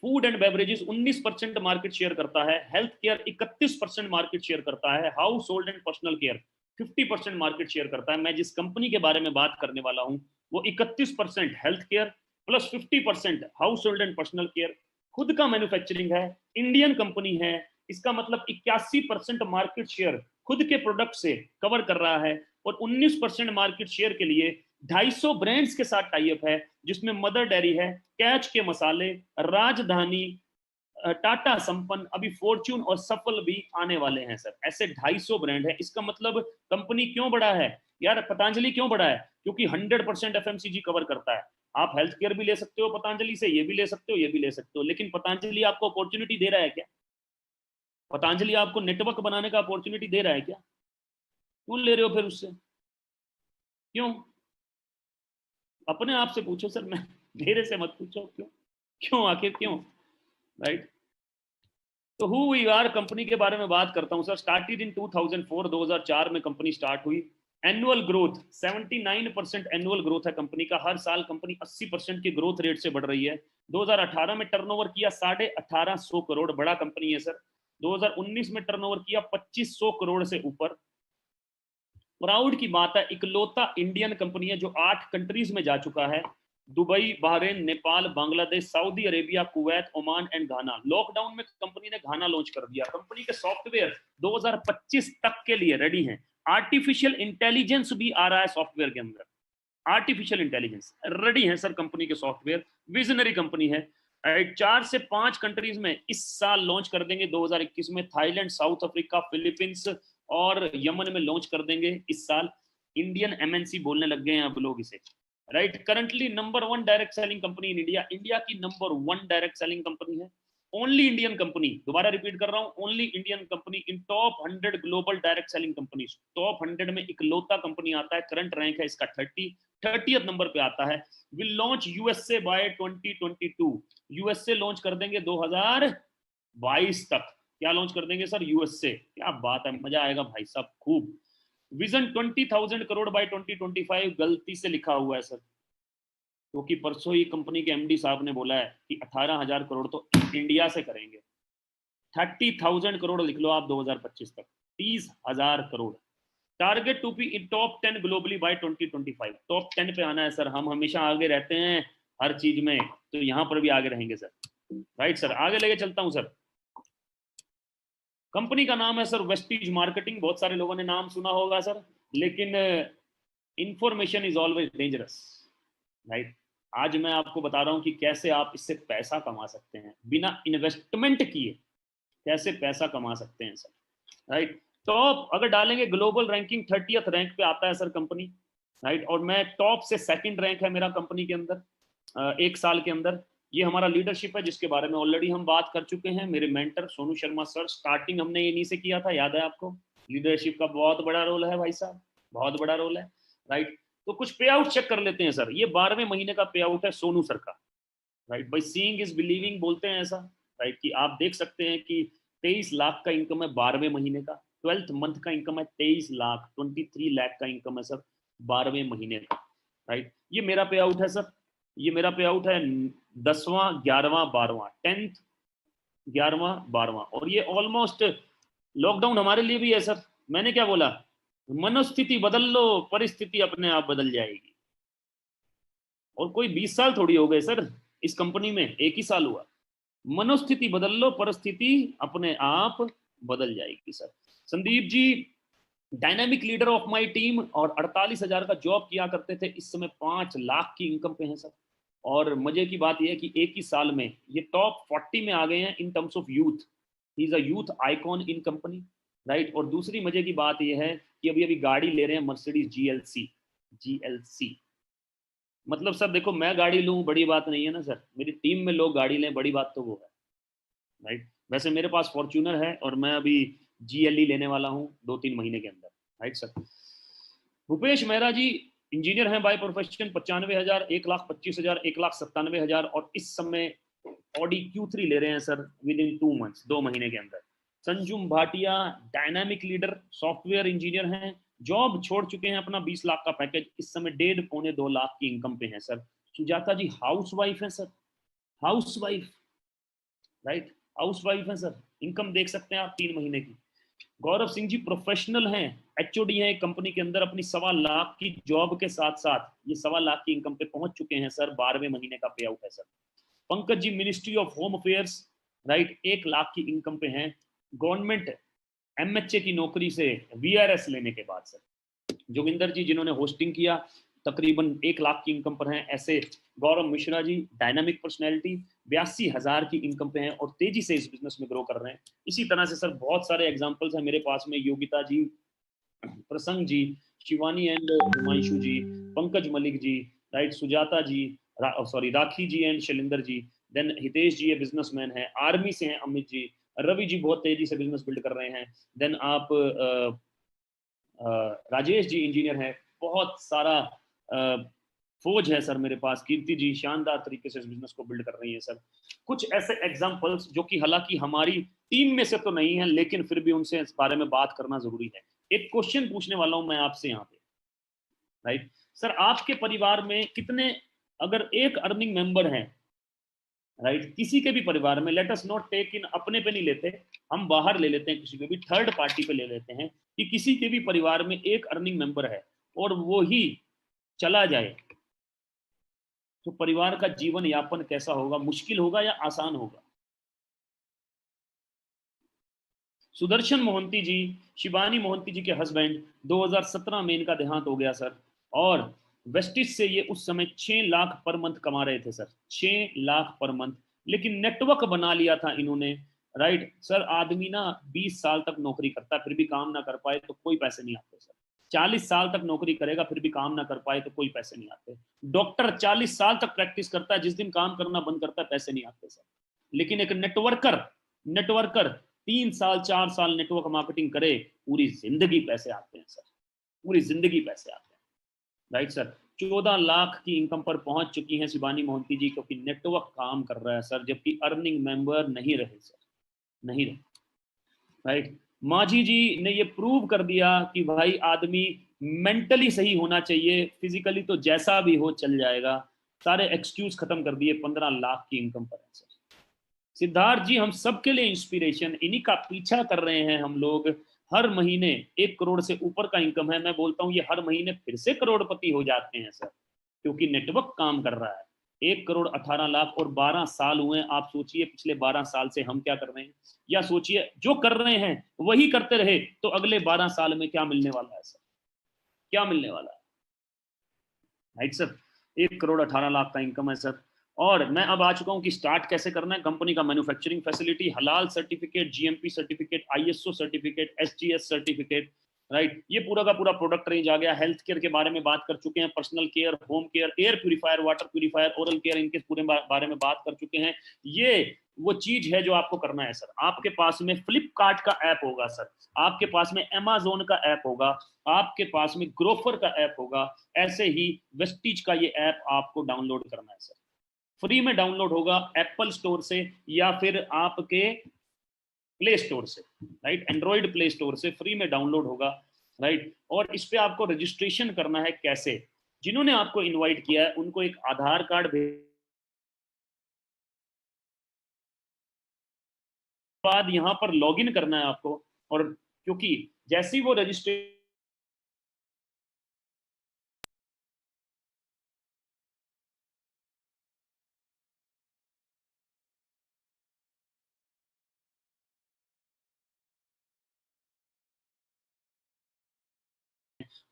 Food and beverages 19% market share करता है, हेल्थ केयर 31% मार्केट शेयर करता है, house hold and personal care 50% market share करता है। मैं जिस कंपनी के बारे में बात करने वाला हूं वो 31% health care plus 50% house hold and personal care, खुद का मैन्युफैक्चरिंग है, इंडियन कंपनी है। इसका मतलब 81% मार्केट शेयर खुद के प्रोडक्ट से कवर कर रहा है, और 19% मार्केट शेयर के लिए 250 ब्रांड्स के साथ टाई अप है, जिसमें मदर डेयरी है, कैच के मसाले, राजधानी, टाटा संपन्न, अभी फॉर्च्यून और सफल भी आने वाले हैं सर। ऐसे 250 ब्रांड है। इसका मतलब कंपनी क्यों बड़ा है यार? पतंजलि क्यों बड़ा है? क्योंकि 100% एफएमसीजी कवर करता है। आप हेल्थ केयर भी ले सकते हो पतंजलि से, ये भी ले सकते हो, ये भी ले सकते हो, लेकिन पतंजलि आपको अपॉर्चुनिटी दे रहा है क्या? पतंजलि आपको नेटवर्क बनाने का अपॉर्चुनिटी दे रहा है क्या? क्यों ले रहे हो फिर उससे? क्यों? अपने आप से पूछो सर, मैं मेरे से मत पूछो। क्यों? क्यों आखिर क्यों, राइट। तो हु वी आर कंपनी के बारे में बात करता हूं सर। स्टार्टेड इन 2004, 2004 में कंपनी स्टार्ट हुई। एनुअल ग्रोथ 79% एनुअल ग्रोथ है कंपनी का। हर साल कंपनी 80% की ग्रोथ रेट से बढ़ रही है। 2018 में टर्नओवर किया 1850 करोड़, बड़ा कंपनी है सर। 2019 में टर्नओवर किया 2500 करोड़ से ऊपर। प्राउड की बात है, इकलौता इंडियन कंपनी है जो 8 कंट्रीज में जा चुका है। Dubai, Bahrain, Nepal, Bangladesh, Saudi Arabia, Kuwait, Oman and Ghana. Lockdown में कंपनी ने घाना लॉन्च कर दिया। कंपनी के सॉफ्टवेयर 2025 तक के लिए रेडी हैं। आर्टिफिशियल इंटेलिजेंस भी आ रहा है सॉफ्टवेयर के अंदर। आर्टिफिशियल इंटेलिजेंस रेडी है सर कंपनी के सॉफ्टवेयर। विजनरी कंपनी है। 4 से 5 कंट्रीज में इस साल लॉन्च कर देंगे 2021 में। थाईलैंड, साउथ अफ्रीका, फिलीपींस और यमन में लॉन्च कर देंगे इस साल। इंडियन एमएनसी बोलने लग गए हैं अब लोग इसे, right. Currently number 1 direct selling company in India. India की नंबर 1 डायरेक्ट सेलिंग कंपनी है। ओनली इंडियन कंपनी, दोबारा रिपीट कर रहा हूं, ओनली इंडियन कंपनी इन top 100 global direct selling companies. Top 100 में इकलौता कंपनी आता है। करंट रैंक है इसका 30th नंबर पे आता है। Will launch USA by 2022। USA launch कर देंगे 2022 तक। क्या लॉन्च कर देंगे सर? यूएसए। क्या बात है, मजा आएगा भाई साहब खूब। विजन 20,000 करोड़ बाय 2025 गलती से लिखा हुआ है सर, क्योंकि परसों ही कंपनी के एमडी साहब ने बोला है कि 18,000 करोड़ तो इंडिया से करेंगे। 30,000 करोड़ लिख लो आप 2025 तक, 30,000 crore. Target to be in top 10 globally by 2025। Top 10 पे आना है सर। हम हमेशा आगे रहते हैं हर चीज में, तो यहां पर भी आगे रहेंगे सर, राइट सर। आगे लेके चलता हूं सर। कंपनी का नाम है सर वेस्टीज मार्केटिंग। बहुत सारे लोगों ने नाम सुना होगा सर, लेकिन information is always dangerous, right. आज मैं आपको बता रहा हूं कि कैसे आप इससे पैसा कमा सकते हैं बिना इन्वेस्टमेंट किए। कैसे पैसा कमा सकते हैं सर, राइट। टॉप अगर डालेंगे ग्लोबल रैंकिंग 30th रैंक पे आता है सर कंपनी, राइट। और मैं टॉप से 2nd रैंक है मेरा कंपनी के अंदर 1 साल के अंदर। ये हमारा लीडरशिप है जिसके बारे में ऑलरेडी हम बात कर चुके हैं। मेरे mentor Sonu Sharma sir. Starting हमने इन्हीं से किया था, याद है आपको। लीडरशिप का बहुत बड़ा रोल है भाई साहब, बहुत बड़ा रोल है, राइट। तो कुछ पे आउट चेक कर लेते हैं सर। ये 12वें महीने का पे आउट है सोनू सर का, right. By seeing is believing बोलते हैं ऐसा, राइट, कि आप देख सकते हैं कि 23 लाख का इनकम है 12वें महीने का, 12th मंथ का इनकम है 23 लाख, 23 लाख का इनकम है सर 12वें महीने का, राइट। ये मेरा पे आउट है सर, ये मेरा पे आउट है 10वां 11वां 12वां, 10th 11वां 12वां, और ये ऑलमोस्ट लॉकडाउन हमारे लिए भी है सर। मैंने क्या बोला, मनोस्थिति बदल लो, परिस्थिति अपने आप बदल जाएगी। और कोई 20 साल थोड़ी हो गए सर इस कंपनी में, एक ही साल हुआ। मनोस्थिति बदल लो, परिस्थिति अपने आप बदल जाएगी sir. Sandeep ji dynamic leader of my team, और 48,000 का जॉब किया करते थे, इस समय 5 लाख की इनकम पे हैं सर। और मजे की बात यह है कि एक ही साल में ये टॉप 40 में आ गए हैं in terms of youth. He is a youth icon in company, right. और दूसरी मजे की बात यह है कि अभी अभी गाड़ी ले रहे हैं मर्सिडीज जीएलसी। जीएलसी मतलब सर देखो, मैं गाड़ी लूं बड़ी बात नहीं है ना सर, मेरी टीम में लोग गाड़ी लें बड़ी बात तो वो है, राइट। वैसे मेरे पास फॉर्च्यूनर है और मैं अभी जीएलई लेने वाला हूं 2-3 महीने के अंदर, राइट सर। भूपेश मेहरा जी इंजीनियर हैं बाय प्रोफेशन, 95,000, 1,25,000, 1,97,000, और इस समय ऑडी Q3 ले रहे हैं सर विद इन 2 मंथ्स, 2 महीने के अंदर। Sanjum Bhatia dynamic leader software engineer हैं, जॉब छोड़ चुके हैं, अपना 20 लाख का पैकेज, इस समय 1.5-2 लाख की इनकम पे हैं सर। सुजाता जी हाउस वाइफ है sir, house wife, right, house wife है सर, इनकम देख सकते हैं आप 3 महीने की। गौरव सिंह जी प्रोफेशनल हैं, एचओडी हैं एक कंपनी के अंदर, अपनी 1.25 लाख की जॉब के साथ साथ ये 1.25 लाख की इनकम पे पहुंच चुके हैं सर, 12वें महीने का पे आउट है sir. Pankaj ji ministry of home affairs, right, 1 lakh की इनकम पे हैं, गवर्नमेंट एमएचए की नौकरी से वीआरएस लेने के बाद सर। जोगिंदर जी जिन्होंने होस्टिंग किया, तकरीबन 1 लाख की इनकम पर हैं। ऐसे गौरव मिश्रा जी डायनामिक पर्सनैलिटी 82,000 की इनकम पे हैं और तेजी से इस बिजनेस में ग्रो कर रहे हैं। इसी तरह से सर बहुत सारे एग्जांपल्स हैं मेरे पास में, Yogita ji, Prasang ji, Shivani and Himanshu ji, Pankaj Malik ji, right, Sujata ji, sorry Rakhi ji and Shailendra ji, then Hitesh ji ये बिजनेसमैन है, आर्मी से हैं अमित जी, रवि जी बहुत तेजी से बिजनेस बिल्ड कर रहे हैं, देन आप राजेश जी इंजीनियर है, बहुत सारा फौज है सर मेरे पास, कीर्ति जी शानदार तरीके से इस बिजनेस को बिल्ड कर रही है सर। कुछ ऐसे एग्जांपल्स जो कि हालांकि हमारी टीम में से तो नहीं है, लेकिन फिर भी उनसे इस बारे में बात करना जरूरी है। एक क्वेश्चन पूछने वाला हूं मैं आपसे यहाँ पे, राइट सर, आपके परिवार में कितने, अगर एक अर्निंग मेंबर है, राइट, किसी के भी परिवार में, लेट अस नॉट टेक इन, अपने पे नहीं लेते, हम बाहर ले लेते हैं, किसी के भी थर्ड पार्टी पे ले लेते हैं, कि किसी के भी परिवार में एक अर्निंग मेंबर है और वो ही चला जाए, तो परिवार का जीवन यापन कैसा होगा, मुश्किल होगा या आसान होगा? सुदर्शन मोहंती जी, शिवानी मोहंती जी के हस्बैंड, 2017 में इनका देहांत हो गया सर, और वेस्टिज से ये उस समय 6 लाख पर मंथ कमा रहे थे सर, 6 लाख पर मंथ, लेकिन नेटवर्क बना लिया था इन्होंने, राइट सर। आदमी ना 20 साल तक नौकरी करता है फिर भी काम ना कर पाए तो कोई पैसे नहीं आते सर, 40 साल तक नौकरी करेगा फिर भी काम ना कर पाए तो कोई पैसे नहीं आते। डॉक्टर 40 साल तक प्रैक्टिस करता है, जिस दिन काम करना बंद करता है पैसे नहीं आते सर। लेकिन एक नेटवर्कर, नेटवर्कर 3 साल 4 साल नेटवर्क मार्केटिंग करे, पूरी जिंदगी पैसे आते हैं सर, पूरी जिंदगी पैसे आते हैं, राइट सर। 14 लाख की इनकम पर पहुंच चुकी हैं शिवानी मोहंती जी, क्योंकि नेटवर्क काम कर रहा है सर, जबकि अर्निंग मेंबर नहीं रहे सर, नहीं रहे, राइट। माझी जी ने ये प्रूव कर दिया कि भाई आदमी मेंटली सही होना चाहिए, फिजिकली तो जैसा भी हो चल जाएगा, सारे एक्सक्यूज खत्म कर दिए, 15 लाख की इनकम पर है सर। सिद्धार्थ जी हम सबके लिए इंस्पिरेशन, इन्हीं का पीछा कर रहे हैं हम लोग, हर महीने 1 करोड़ से ऊपर का इनकम है, मैं बोलता हूं ये हर महीने फिर से करोड़पति हो जाते हैं सर, क्योंकि नेटवर्क काम कर रहा है। 1,18,00,000 और 12 साल हुए, आप सोचिए पिछले 12 साल से हम क्या कर रहे हैं, या सोचिए जो कर रहे हैं वही करते रहे तो अगले 12 साल में क्या मिलने वाला है सर, क्या मिलने वाला है, राइट सर। 1,18,00,000 का इनकम है सर। और मैं अब आ चुका हूं कि स्टार्ट कैसे करना है। कंपनी का मैन्युफैक्चरिंग फैसिलिटी, हलाल certificate, GMP certificate, ISO certificate, SGS certificate, right, ये पूरा का पूरा प्रोडक्ट रेंज आ गया। हेल्थ केयर के बारे में बात कर चुके हैं, personal care, home care, air purifier, water purifier, oral care, इनके पूरे बारे में बात कर चुके हैं। ये वो चीज है जो आपको करना है सर। आपके पास में फ्लिपकार्ट का ऐप होगा सर, आपके पास में अमेजोन का ऐप होगा, आपके पास में ग्रोफर का ऐप होगा, ऐसे ही वेस्टीज का ये ऐप आपको डाउनलोड करना है सर। फ्री में डाउनलोड होगा एप्पल स्टोर से या फिर आपके प्ले स्टोर से, राइट, एंड्रॉइड प्ले स्टोर से फ्री में डाउनलोड होगा, राइट। और इस पे आपको रजिस्ट्रेशन करना है कैसे, जिन्होंने आपको इनवाइट किया है उनको एक आधार कार्ड बाद यहाँ पर लॉगिन करना है आपको, और क्योंकि जैसे ही वो रजिस्ट्रेशन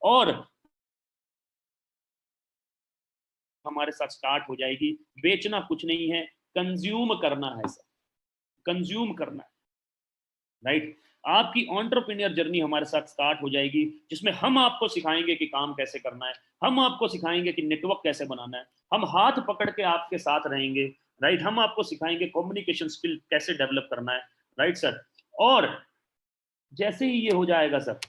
और हमारे साथ स्टार्ट हो जाएगी। बेचना कुछ नहीं है, कंज्यूम करना है सर, कंज्यूम करना है, राइट। आपकी एंटरप्रेन्योर जर्नी हमारे साथ स्टार्ट हो जाएगी, जिसमें हम आपको सिखाएंगे कि काम कैसे करना है, हम आपको सिखाएंगे कि नेटवर्क कैसे बनाना है, हम हाथ पकड़ के आपके साथ रहेंगे, राइट। हम आपको सिखाएंगे कम्युनिकेशन स्किल कैसे डेवलप करना है, राइट सर। और जैसे ही ये हो जाएगा सर,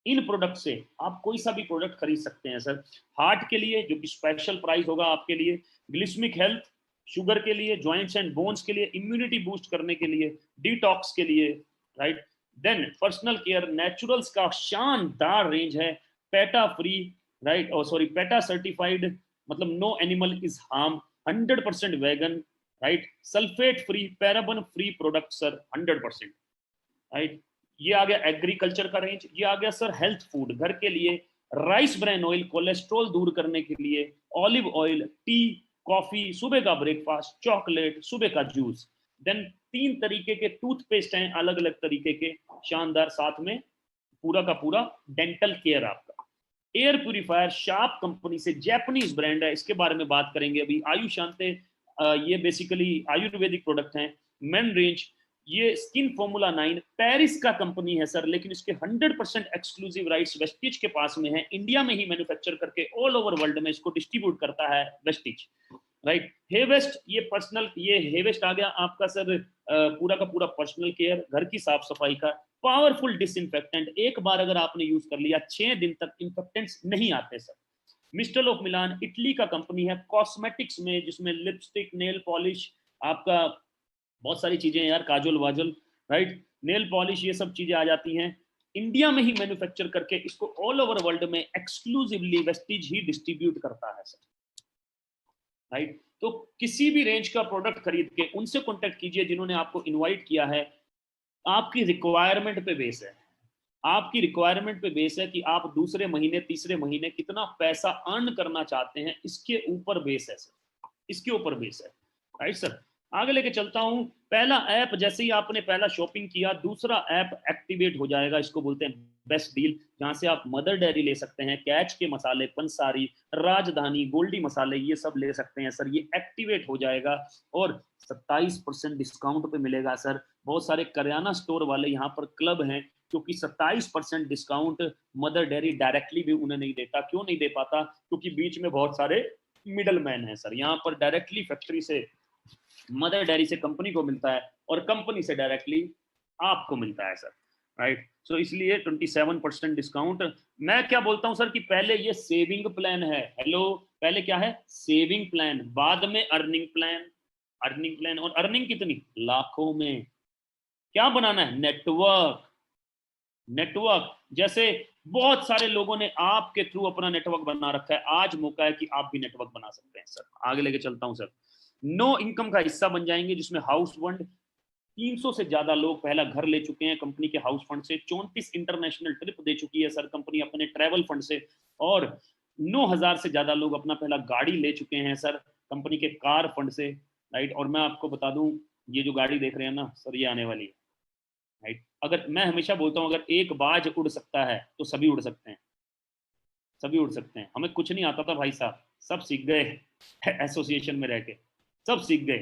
इन प्रोडक्ट से आप कोई सा भी प्रोडक्ट खरीद सकते हैं सर। हार्ट के लिए जो कि स्पेशल प्राइस होगा आपके लिए, ग्लिस्मिक हेल्थ, शुगर के लिए, जॉइंट्स एंड बोन्स के लिए, इम्यूनिटी बूस्ट करने के लिए, डिटॉक्स के लिए, right. Then personal care naturals का शानदार रेंज है, पेटा फ्री, राइट, और सॉरी पेटा सर्टिफाइड, मतलब no animal is harm, 100% vegan, right, sulphate free, paraben free product sir, 100%, right. ये आ गया एग्रीकल्चर का रेंज। ये आ गया सर हेल्थ फूड, घर के लिए, राइस ब्रान ऑयल कोलेस्ट्रॉल दूर करने के लिए, ऑलिव ऑयल, टी, कॉफी, सुबह का ब्रेकफास्ट, चॉकलेट, सुबह का जूस। देन 3 तरीके के टूथपेस्ट हैं अलग अलग तरीके के, शानदार, साथ में पूरा का पूरा डेंटल केयर आपका। एयर प्यूरिफायर शार्प कंपनी से, जैपनीज ब्रांड है, इसके बारे में बात करेंगे अभी। आयु शांते, ये बेसिकली आयुर्वेदिक प्रोडक्ट हैं। मेन रेंज, ये स्किन फॉर्मूला 9 पेरिस का कंपनी है सर, लेकिन इसके 100% एक्सक्लूसिव राइट्स वेस्टिज के पास में है, इंडिया में ही मैन्युफैक्चर करके ऑल ओवर वर्ल्ड में इसको डिस्ट्रीब्यूट करता है वेस्टिज, राइट। हेवेस्ट, ये पर्सनल, ये हेवेस्ट आ गया आपका सर, पूरा का पूरा पर्सनल केयर, घर की साफ सफाई का, पावरफुल डिसइंफेक्टेंट, एक बार अगर आपने यूज कर लिया 6 दिन तक इन्फेक्टेंट्स नहीं आते sir. Mister of Milan Italy का कंपनी है, कॉस्मेटिक्स में, जिसमें लिपस्टिक, नेल पॉलिश, आपका बहुत सारी चीजें यार, काजल वाजल, राइट, नेल पॉलिश, ये सब चीजें आ जाती हैं। इंडिया में ही मैन्युफैक्चर करके इसको ऑल ओवर वर्ल्ड में एक्सक्लूसिवली वेस्टिज ही डिस्ट्रीब्यूट करता है सर, राइट। तो किसी भी रेंज का प्रोडक्ट खरीद के उनसे कॉन्टेक्ट कीजिए जिन्होंने आपको इनवाइट किया है। आपकी रिक्वायरमेंट पे बेस है, आपकी रिक्वायरमेंट पे बेस है कि आप दूसरे महीने तीसरे महीने कितना पैसा अर्न करना चाहते हैं, इसके ऊपर बेस है सर, इसके ऊपर बेस है, राइट सर। आगे लेके चलता हूं। पहला ऐप, जैसे ही आपने पहला शॉपिंग किया, दूसरा ऐप एक्टिवेट हो जाएगा, इसको बोलते हैं बेस्ट डील, जहां से आप मदर डेयरी ले सकते हैं, कैच के मसाले, पंसारी, राजधानी, गोल्डी मसाले, ये सब ले सकते हैं सर। ये एक्टिवेट हो जाएगा और 27% डिस्काउंट पे मिलेगा सर। बहुत सारे करियाना स्टोर वाले यहाँ पर क्लब हैं, क्योंकि 27% डिस्काउंट मदर डेयरी डायरेक्टली भी उन्हें नहीं देता। क्यों नहीं दे पाता? क्योंकि बीच में बहुत सारे मिडल मैन है सर। यहाँ पर डायरेक्टली फैक्ट्री से, मदर डेयरी से कंपनी को मिलता है और कंपनी से डायरेक्टली आपको मिलता है सर, राइट। सो इसलिए 27% डिस्काउंट। मैं क्या बोलता हूं सर कि पहले ये सेविंग प्लान है, हेलो, पहले क्या है? सेविंग प्लान, बाद में अर्निंग प्लान। अर्निंग प्लान, और अर्निंग कितनी? लाखों में। क्या बनाना है? नेटवर्क। नेटवर्क, जैसे बहुत सारे लोगों ने आपके थ्रू अपना नेटवर्क बना रखा है, आज मौका है कि आप भी नेटवर्क बना सकते हैं सर। आगे लेके चलता हूं सर। नो इनकम का हिस्सा बन जाएंगे, जिसमें हाउस फंड, 300 से ज्यादा लोग पहला घर ले चुके हैं कंपनी के हाउस फंड से, 34 इंटरनेशनल ट्रिप दे चुकी है सर कंपनी अपने ट्रैवल फंड से, और 9000 से ज्यादा लोग अपना पहला गाड़ी ले चुके हैं सर कंपनी के कार फंड से, राइट। और मैं आपको बता दूं, ये जो गाड़ी देख रहे हैं ना सर, ये आने वाली है, राइट। अगर मैं हमेशा बोलता हूँ, अगर एक बाज उड़ सकता है तो सभी उड़ सकते हैं, सभी उड़ सकते हैं। हमें कुछ नहीं आता था भाई साहब, सब सीख गए एसोसिएशन में रह के, सब सीख गए,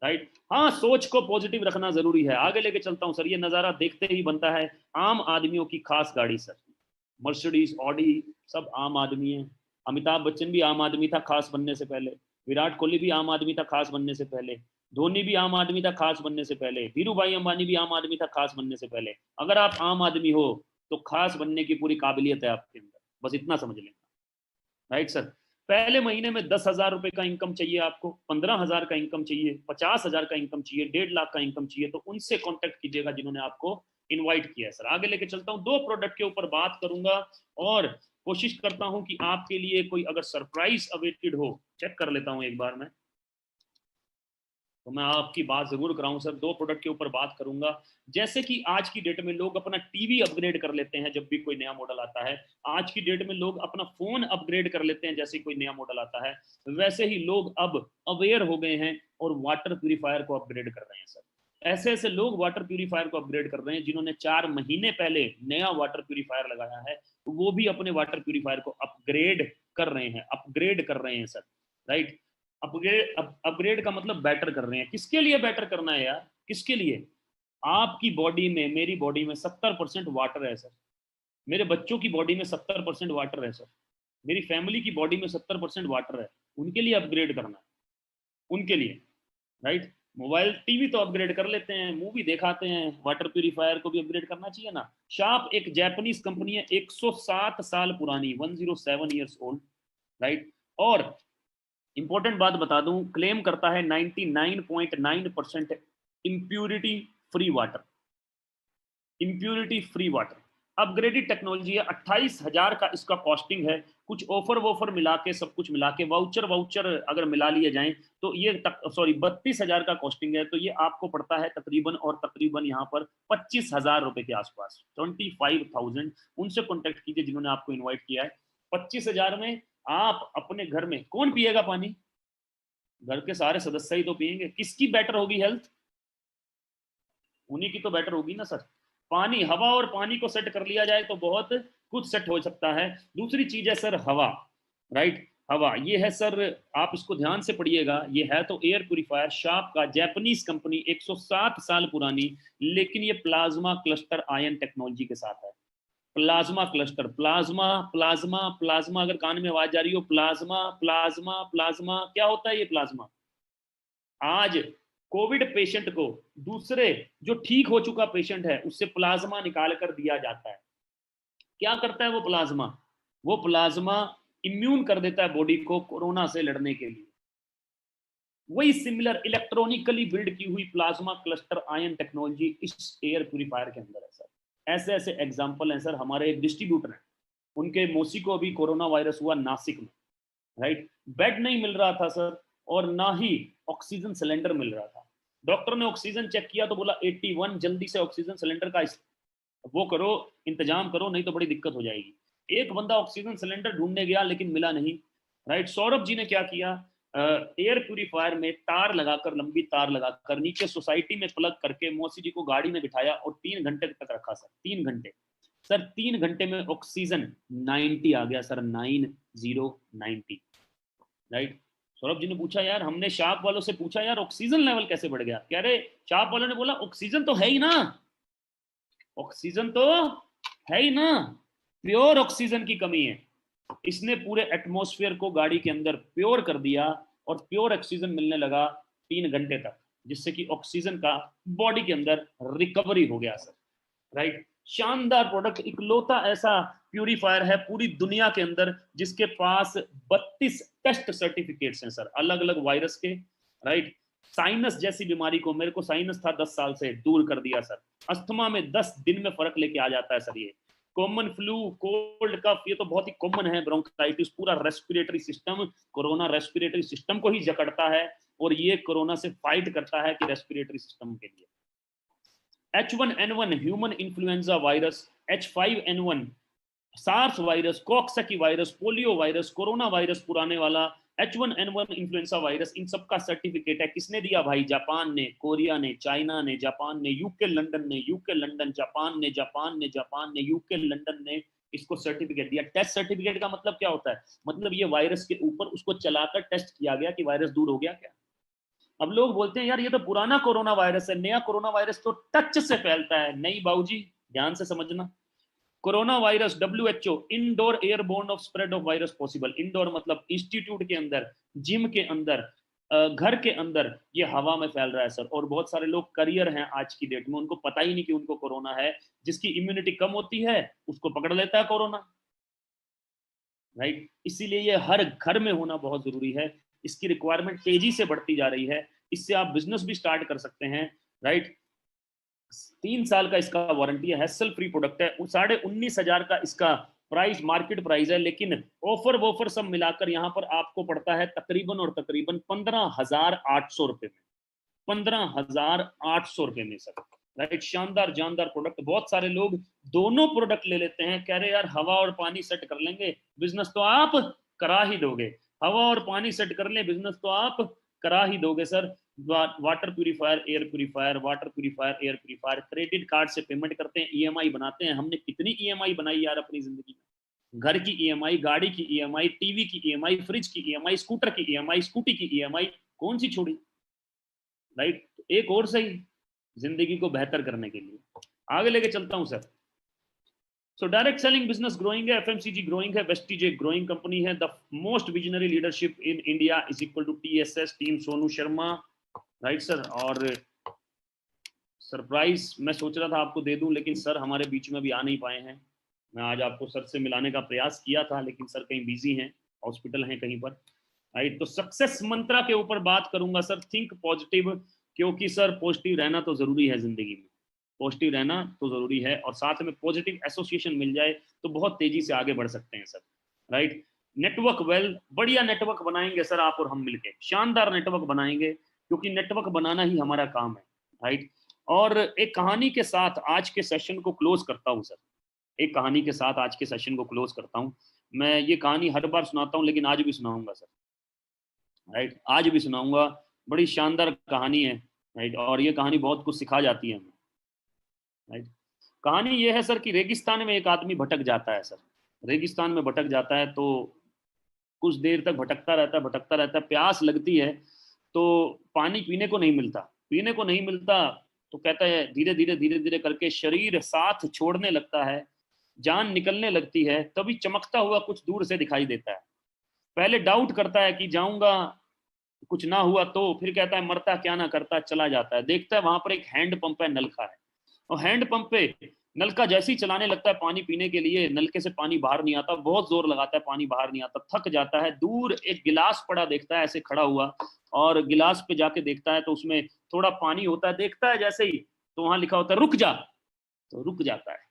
राइट। हाँ, सोच को पॉजिटिव रखना जरूरी है। आगे लेके चलता हूँ सर। ये नज़ारा देखते ही बनता है, आम आदमियों की खास गाड़ी सर, मर्सिडीज, ऑडी, सब आम आदमी है। अमिताभ बच्चन भी आम आदमी था खास बनने से पहले, विराट कोहली भी आम आदमी था खास बनने से पहले, धोनी भी आम आदमी था खास बनने से पहले, धीरू भाई अंबानी भी आम आदमी था खास बनने से पहले। अगर आप आम आदमी हो तो खास बनने की पूरी काबिलियत है आपके अंदर, बस इतना समझ लेना, राइट सर। पहले महीने में 10,000 रुपए का इनकम चाहिए आपको, 15,000 का इनकम चाहिए, 50,000 का इनकम चाहिए, 1.5 लाख का इनकम चाहिए, तो उनसे कॉन्टेक्ट कीजिएगा जिन्होंने आपको इनवाइट किया है सर। आगे लेके चलता हूँ, 2 प्रोडक्ट के ऊपर बात करूंगा और कोशिश करता हूं कि आपके लिए कोई अगर सरप्राइज अवेटेड हो, चेक कर लेता हूं एक बार मैं, तो मैं आपकी बात जरूर कराऊं सर। 2 प्रोडक्ट के ऊपर बात करूंगा। जैसे कि आज की डेट में लोग अपना टीवी अपग्रेड कर लेते हैं जब भी कोई नया मॉडल आता है, आज की डेट में लोग अपना फोन अपग्रेड कर लेते हैं जैसे कोई नया मॉडल आता है, वैसे ही लोग अब अवेयर हो गए हैं और वाटर प्यूरिफायर को अपग्रेड कर रहे हैं सर। ऐसे ऐसे लोग वाटर प्यूरिफायर को अपग्रेड कर रहे हैं जिन्होंने 4 महीने पहले नया वाटर प्यूरिफायर लगाया है, तो वो भी अपने वाटर प्यूरिफायर को अपग्रेड कर रहे हैं, अपग्रेड कर रहे हैं सर, राइट। अपग्रेड का मतलब बेटर कर रहे हैं। किसके लिए बेटर करना है यार, किसके लिए? आपकी बॉडी में, मेरी बॉडी में 70% वाटर है सर, मेरे बच्चों की बॉडी में 70% वाटर है सर, मेरी फैमिली की बॉडी में 70% वाटर है, उनके लिए अपग्रेड करना है, उनके लिए, राइट। मोबाइल टीवी तो अपग्रेड कर लेते हैं, मूवी दिखाते हैं, वाटर प्यूरिफायर को भी अपग्रेड करना चाहिए ना। शार्प एक जापानीज कंपनी है, 107 साल पुरानी, 107 ईयर्स ओल्ड, राइट। और इंपॉर्टेंट बात बता दूं, क्लेम करता है 99.9% impurity free water, impurity free water. Upgraded technology है, 28,000 का इसका कॉस्टिंग है। कुछ ऑफर वॉफर मिला के, सब कुछ मिला के, वाउचर वाउचर अगर मिला लिए जाएं तो ये 32,000 का कॉस्टिंग है। तो ये आपको पड़ता है तकरीबन और तकरीबन यहाँ पर 25,000 रुपए के आसपास, 25,000। उनसे कॉन्टेक्ट कीजिए जिन्होंने आपको इन्वाइट किया है। 25,000 में आप अपने घर में, कौन पिएगा पानी? घर के सारे सदस्य ही तो पिएंगे। किसकी बेटर होगी हेल्थ? उन्हीं की तो बेटर होगी ना सर। पानी, हवा और पानी को सेट कर लिया जाए तो बहुत कुछ सेट हो सकता है। दूसरी चीज है सर हवा, राइट। हवा ये है सर, आप इसको ध्यान से पढ़िएगा, ये है तो एयर प्यूरिफायर शार्प का, जापानीज कंपनी, 107 साल पुरानी, लेकिन ये प्लाज्मा क्लस्टर आयन टेक्नोलॉजी के साथ है। Plasma cluster, plasma plasma plasma, अगर कान में आवाज आ रही हो, प्लाज्मा प्लाज्मा प्लाज्मा, क्या होता है ये प्लाज्मा? आज कोविड पेशेंट को, दूसरे जो ठीक हो चुका पेशेंट है उससे प्लाज्मा निकाल कर दिया जाता है। क्या करता है वो प्लाज्मा? वो प्लाज्मा इम्यून कर देता है बॉडी को कोरोना से लड़ने के लिए। वही सिमिलर इलेक्ट्रॉनिकली बिल्ड की हुई प्लाज्मा क्लस्टर आयन टेक्नोलॉजी इस एयर प्यूरिफायर के अंदर है सर। ऐसे ऐसे एग्जाम्पल हैं सर। हमारे एक डिस्ट्रीब्यूटर हैं, उनके मौसी को अभी कोरोना वायरस हुआ नासिक में, राइट। बेड नहीं मिल रहा था सर, और ना ही ऑक्सीजन सिलेंडर मिल रहा था। डॉक्टर ने ऑक्सीजन चेक किया तो बोला 81, जल्दी से ऑक्सीजन सिलेंडर का वो करो, इंतजाम करो, नहीं तो बड़ी दिक्कत हो जाएगी। एक बंदा ऑक्सीजन सिलेंडर ढूंढने गया लेकिन मिला नहीं, राइट। सौरभ जी ने क्या किया, एयर प्यूरिफायर में तार लगाकर, लंबी तार लगाकर नीचे सोसाइटी में प्लग करके मौसी जी को गाड़ी में बिठाया और 3 घंटे तक रखा सर। 3 घंटे सर, 3 घंटे में ऑक्सीजन 90 आ गया सर, 90, राइट। सौरभ जी ने पूछा, यार हमने शार्प वालों से पूछा यार ऑक्सीजन लेवल कैसे बढ़ गया? कह रहे, शार्प वालों ने बोला ऑक्सीजन तो है ही ना, ऑक्सीजन तो है ही ना, प्योर ऑक्सीजन की कमी है। इसने पूरे एटमॉस्फेयर को गाड़ी के अंदर प्योर कर दिया और प्योर ऑक्सीजन मिलने लगा 3 घंटे तक, जिससे कि ऑक्सीजन का बॉडी के अंदर रिकवरी हो गया सर, राइट। शानदार प्रोडक्ट, इकलौता ऐसा प्यूरिफायर है पूरी दुनिया के अंदर जिसके पास 32 टेस्ट सर्टिफिकेट्स हैं सर, अलग अलग वायरस के, राइट। साइनस जैसी बीमारी को, मेरे को साइनस था 10 साल से, दूर कर दिया सर। अस्थमा में 10 दिन में फर्क लेके आ जाता है सर। ये कॉमन फ्लू, कोल्ड कफ, ये तो बहुत ही कॉमन है। ब्रोंकाइटिस, पूरा respiratory system, corona respiratory system को ही जकड़ता है और ये कोरोना से फाइट करता है कि रेस्पिरेटरी सिस्टम के लिए। H1N1 human influenza virus, H5N1 SARS virus, coxsackie virus, polio virus, corona virus पुराने वाला, H1N1 इन्फ्लुएंजा वायरस, इन सब का सर्टिफिकेट है। किसने दिया भाई? जापान ने, कोरिया ने, चाइना ने, जापान ने, यूके लंदन ने, यूके लंदन, जापान ने, जापान ने, जापान ने, यूके लंदन ने इसको सर्टिफिकेट दिया। टेस्ट सर्टिफिकेट का मतलब क्या होता है? मतलब ये वायरस के ऊपर उसको चलाकर टेस्ट किया गया कि वायरस दूर हो गया क्या। अब लोग बोलते हैं यार ये तो पुराना कोरोना वायरस है, नया कोरोना वायरस तो टच से फैलता है। नहीं बाबूजी, ध्यान से समझना। Corona virus WHO, indoor airborne of spread of virus possible. Indoor मतलब इंस्टीट्यूट के अंदर, जिम के अंदर, घर के अंदर, ये हवा में फैल रहा है सर। और बहुत सारे लोग करियर हैं आज की डेट में, उनको पता ही नहीं कि उनको कोरोना है। जिसकी इम्यूनिटी कम होती है उसको पकड़ लेता है कोरोना। राइट। इसीलिए ये हर घर में होना बहुत जरूरी है। इसकी रिक्वायरमेंट तेजी से बढ़ती जा रही है। इससे आप बिजनेस भी स्टार्ट कर सकते हैं, राइट। 3 साल का इसका वारंटी है, हैसल फ्री प्रोडक्ट है। 19,500 का इसका प्राइस, मार्केट प्राइस है, लेकिन ऑफर वॉफर सब मिलाकर यहाँ पर आपको पड़ता है तकरीबन और तकरीबन 15,800 रुपए में, 15,800 रुपए में सर, राइट। शानदार जानदार प्रोडक्ट। बहुत सारे लोग दोनों प्रोडक्ट ले लेते हैं, कह रहे यार हवा और पानी सेट कर लेंगे, बिजनेस तो आप करा ही दोगे, हवा और पानी सेट कर ले, बिजनेस तो आप करा ही दोगे sir. Water purifier, air purifier, water purifier, air purifier, credit card से पेमेंट करते हैं, ईएमआई बनाते हैं। हमने कितनी ईएमआई बनाई यार अपनी जिंदगी में, घर की ईएमआई, गाड़ी की ईएमआई, टीवी की ईएमआई, फ्रिज की ईएमआई, स्कूटर की ईएमआई, स्कूटी की ईएमआई, कौन सी छोड़ी, राइट। एक और सही जिंदगी को बेहतर करने के लिए आगे लेके चलता हूं sir. So direct selling business growing है, एफएमसीजी ग्रोइंग है, वेस्टीज एक ग्रोइंग कंपनी है। The most visionary leadership in India is equal to TSS, team Sonu Sharma, right sir. और सरप्राइज मैं सोच रहा था आपको दे दूं, लेकिन सर हमारे बीच में भी आ नहीं पाए हैं। मैं आज आपको सर से मिलाने का प्रयास किया था, लेकिन सर कहीं बिजी हैं, हॉस्पिटल हैं कहीं पर, राइट। तो सक्सेस मंत्रा के ऊपर बात करूंगा सर, थिंक पॉजिटिव, क्योंकि सर पॉजिटिव रहना तो जरूरी है जिंदगी में, पॉजिटिव रहना तो जरूरी है, और साथ में पॉजिटिव एसोसिएशन मिल जाए तो बहुत तेजी से आगे बढ़ सकते हैं सर, राइट। नेटवर्क वेल, बढ़िया नेटवर्क बनाएंगे सर आप और हम मिलके, शानदार नेटवर्क बनाएंगे, क्योंकि नेटवर्क बनाना ही हमारा काम है, राइट। और एक कहानी के साथ आज के सेशन को क्लोज करता हूं सर, एक कहानी के साथ आज के सेशन को क्लोज करता हूं। मैं ये कहानी हर बार सुनाता हूं, लेकिन आज भी सुनाऊंगा सर, राइट, आज भी सुनाऊंगा। बड़ी शानदार कहानी है, राइट, और ये कहानी बहुत कुछ सिखा जाती है हमें, राइट। कहानी ये है सर कि रेगिस्तान में एक आदमी भटक जाता है सर, रेगिस्तान में भटक जाता है, तो कुछ देर तक भटकता रहता है, प्यास लगती है, तो पानी पीने को नहीं मिलता, पीने को नहीं मिलता, तो कहता है धीरे धीरे करके शरीर साथ छोड़ने लगता है, जान निकलने लगती है, तभी चमकता हुआ कुछ दूर से दिखाई देता है। पहले डाउट करता है कि जाऊंगा, कुछ ना हुआ तो, फिर कहता है मरता क्या ना करता, चला जाता है। देखता है वहां पर एक हैंड पंप है, नलका है, और हैंड पंप पे नलका जैसे ही चलाने लगता है पानी पीने के लिए, नलके से पानी बाहर नहीं आता, बहुत जोर लगाता है, पानी बाहर नहीं आता, थक जाता है। दूर एक गिलास पड़ा देखता है ऐसे खड़ा हुआ, और गिलास पे जाके देखता है तो उसमें थोड़ा पानी होता है, देखता है जैसे ही तो वहां लिखा होता है रुक जा, तो रुक जाता है।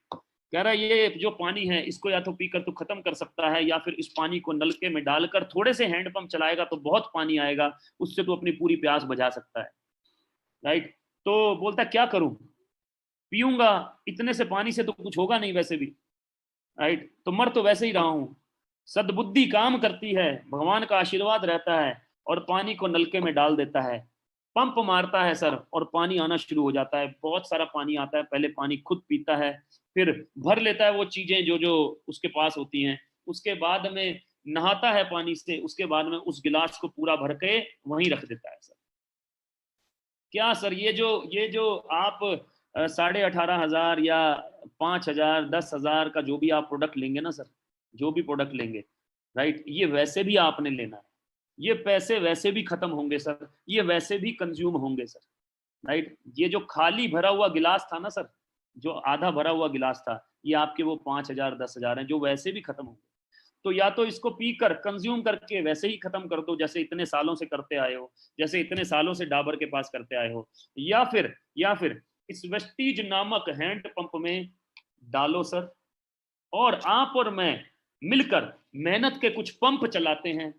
कह रहा है ये जो पानी है इसको या तो पीकर तू खत्म कर सकता है, या फिर इस पानी को नलके में डालकर थोड़े से हैंडपंप चलाएगा तो बहुत पानी आएगा, उससे तू अपनी पूरी प्यास बुझा सकता है, राइट। तो बोलता क्या करूं, पीऊंगा, इतने से पानी से तो कुछ होगा नहीं वैसे भी, राइट, तो मर तो वैसे ही रहा हूं। सद्बुद्धि काम करती है, भगवान का आशीर्वाद रहता है, और पानी को नलके में डाल देता है, पंप मारता है सर, और पानी आना शुरू हो जाता है, बहुत सारा पानी आता है। पहले पानी खुद पीता है, फिर भर लेता है वो चीजें जो जो उसके पास होती हैं, उसके बाद में नहाता है पानी से, उसके बाद में उस गिलास को पूरा भर के वहीं रख देता है सर। क्या सर ये जो आप 18,500 या 5,000 10,000 का जो भी आप प्रोडक्ट लेंगे ना सर, जो भी प्रोडक्ट लेंगे, राइट, ये वैसे भी आपने लेना है, ये पैसे वैसे भी खत्म होंगे सर, ये वैसे भी कंज्यूम होंगे सर, राइट। ये जो खाली भरा हुआ गिलास था ना सर, जो आधा भरा हुआ गिलास था, ये आपके वो 5,000 10,000 हैं जो वैसे भी खत्म होंगे। तो या तो इसको पीकर कंज्यूम करके वैसे ही खत्म कर दो, जैसे इतने सालों से करते आए हो, जैसे इतने सालों से डाबर के पास करते आए हो, या फिर इस वेस्टीज नामक हैंड पंप में डालो सर, और आप और मैं मिलकर मेहनत के कुछ पंप चलाते हैं,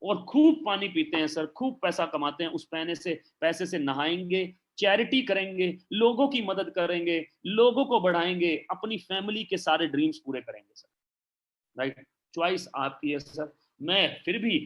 और खूब पानी पीते हैं सर, खूब पैसा कमाते हैं, उस पैसे से नहाएंगे, चैरिटी करेंगे, लोगों की मदद करेंगे, लोगों को बढ़ाएंगे, अपनी फैमिली के सारे ड्रीम्स पूरे करेंगे सर, राइट। चॉइस आपकी है सर। मैं फिर भी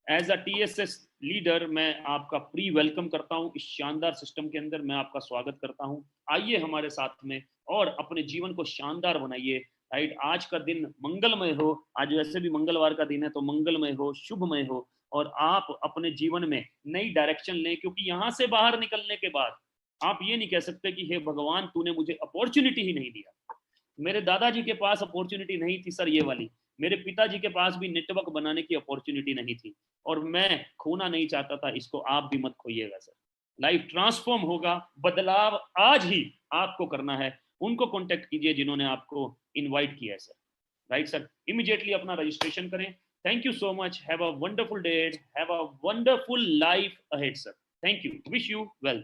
एज अ टीएसएस लीडर मैं आपका प्री वेलकम करता हूं, इस शानदार सिस्टम के अंदर मैं आपका स्वागत करता हूं। आइए हमारे साथ में और अपने जीवन को शानदार बनाइए, राइट। आज का दिन मंगलमय हो, आज वैसे भी मंगलवार का दिन है, तो मंगलमय हो, शुभमय हो, और आप अपने जीवन में नई डायरेक्शन लें, क्योंकि यहां से बाहर निकलने के बाद आप ये नहीं कह सकते कि हे भगवान तूने मुझे अपॉर्चुनिटी ही नहीं दिया। मेरे दादाजी के पास अपॉर्चुनिटी नहीं थी सर ये वाली, मेरे पिताजी के पास भी नेटवर्क बनाने की अपॉर्चुनिटी नहीं थी, और मैं खोना नहीं चाहता था, इसको आप भी मत खोइएगा सर। लाइफ ट्रांसफॉर्म होगा, बदलाव आज ही आपको करना है। उनको कांटेक्ट कीजिए जिन्होंने आपको इनवाइट किया है सर, राइट सर। इमीडिएटली अपना रजिस्ट्रेशन करें, Thank you so much. Have a wonderful day. Have a wonderful life ahead, sir. Thank you. Wish you well.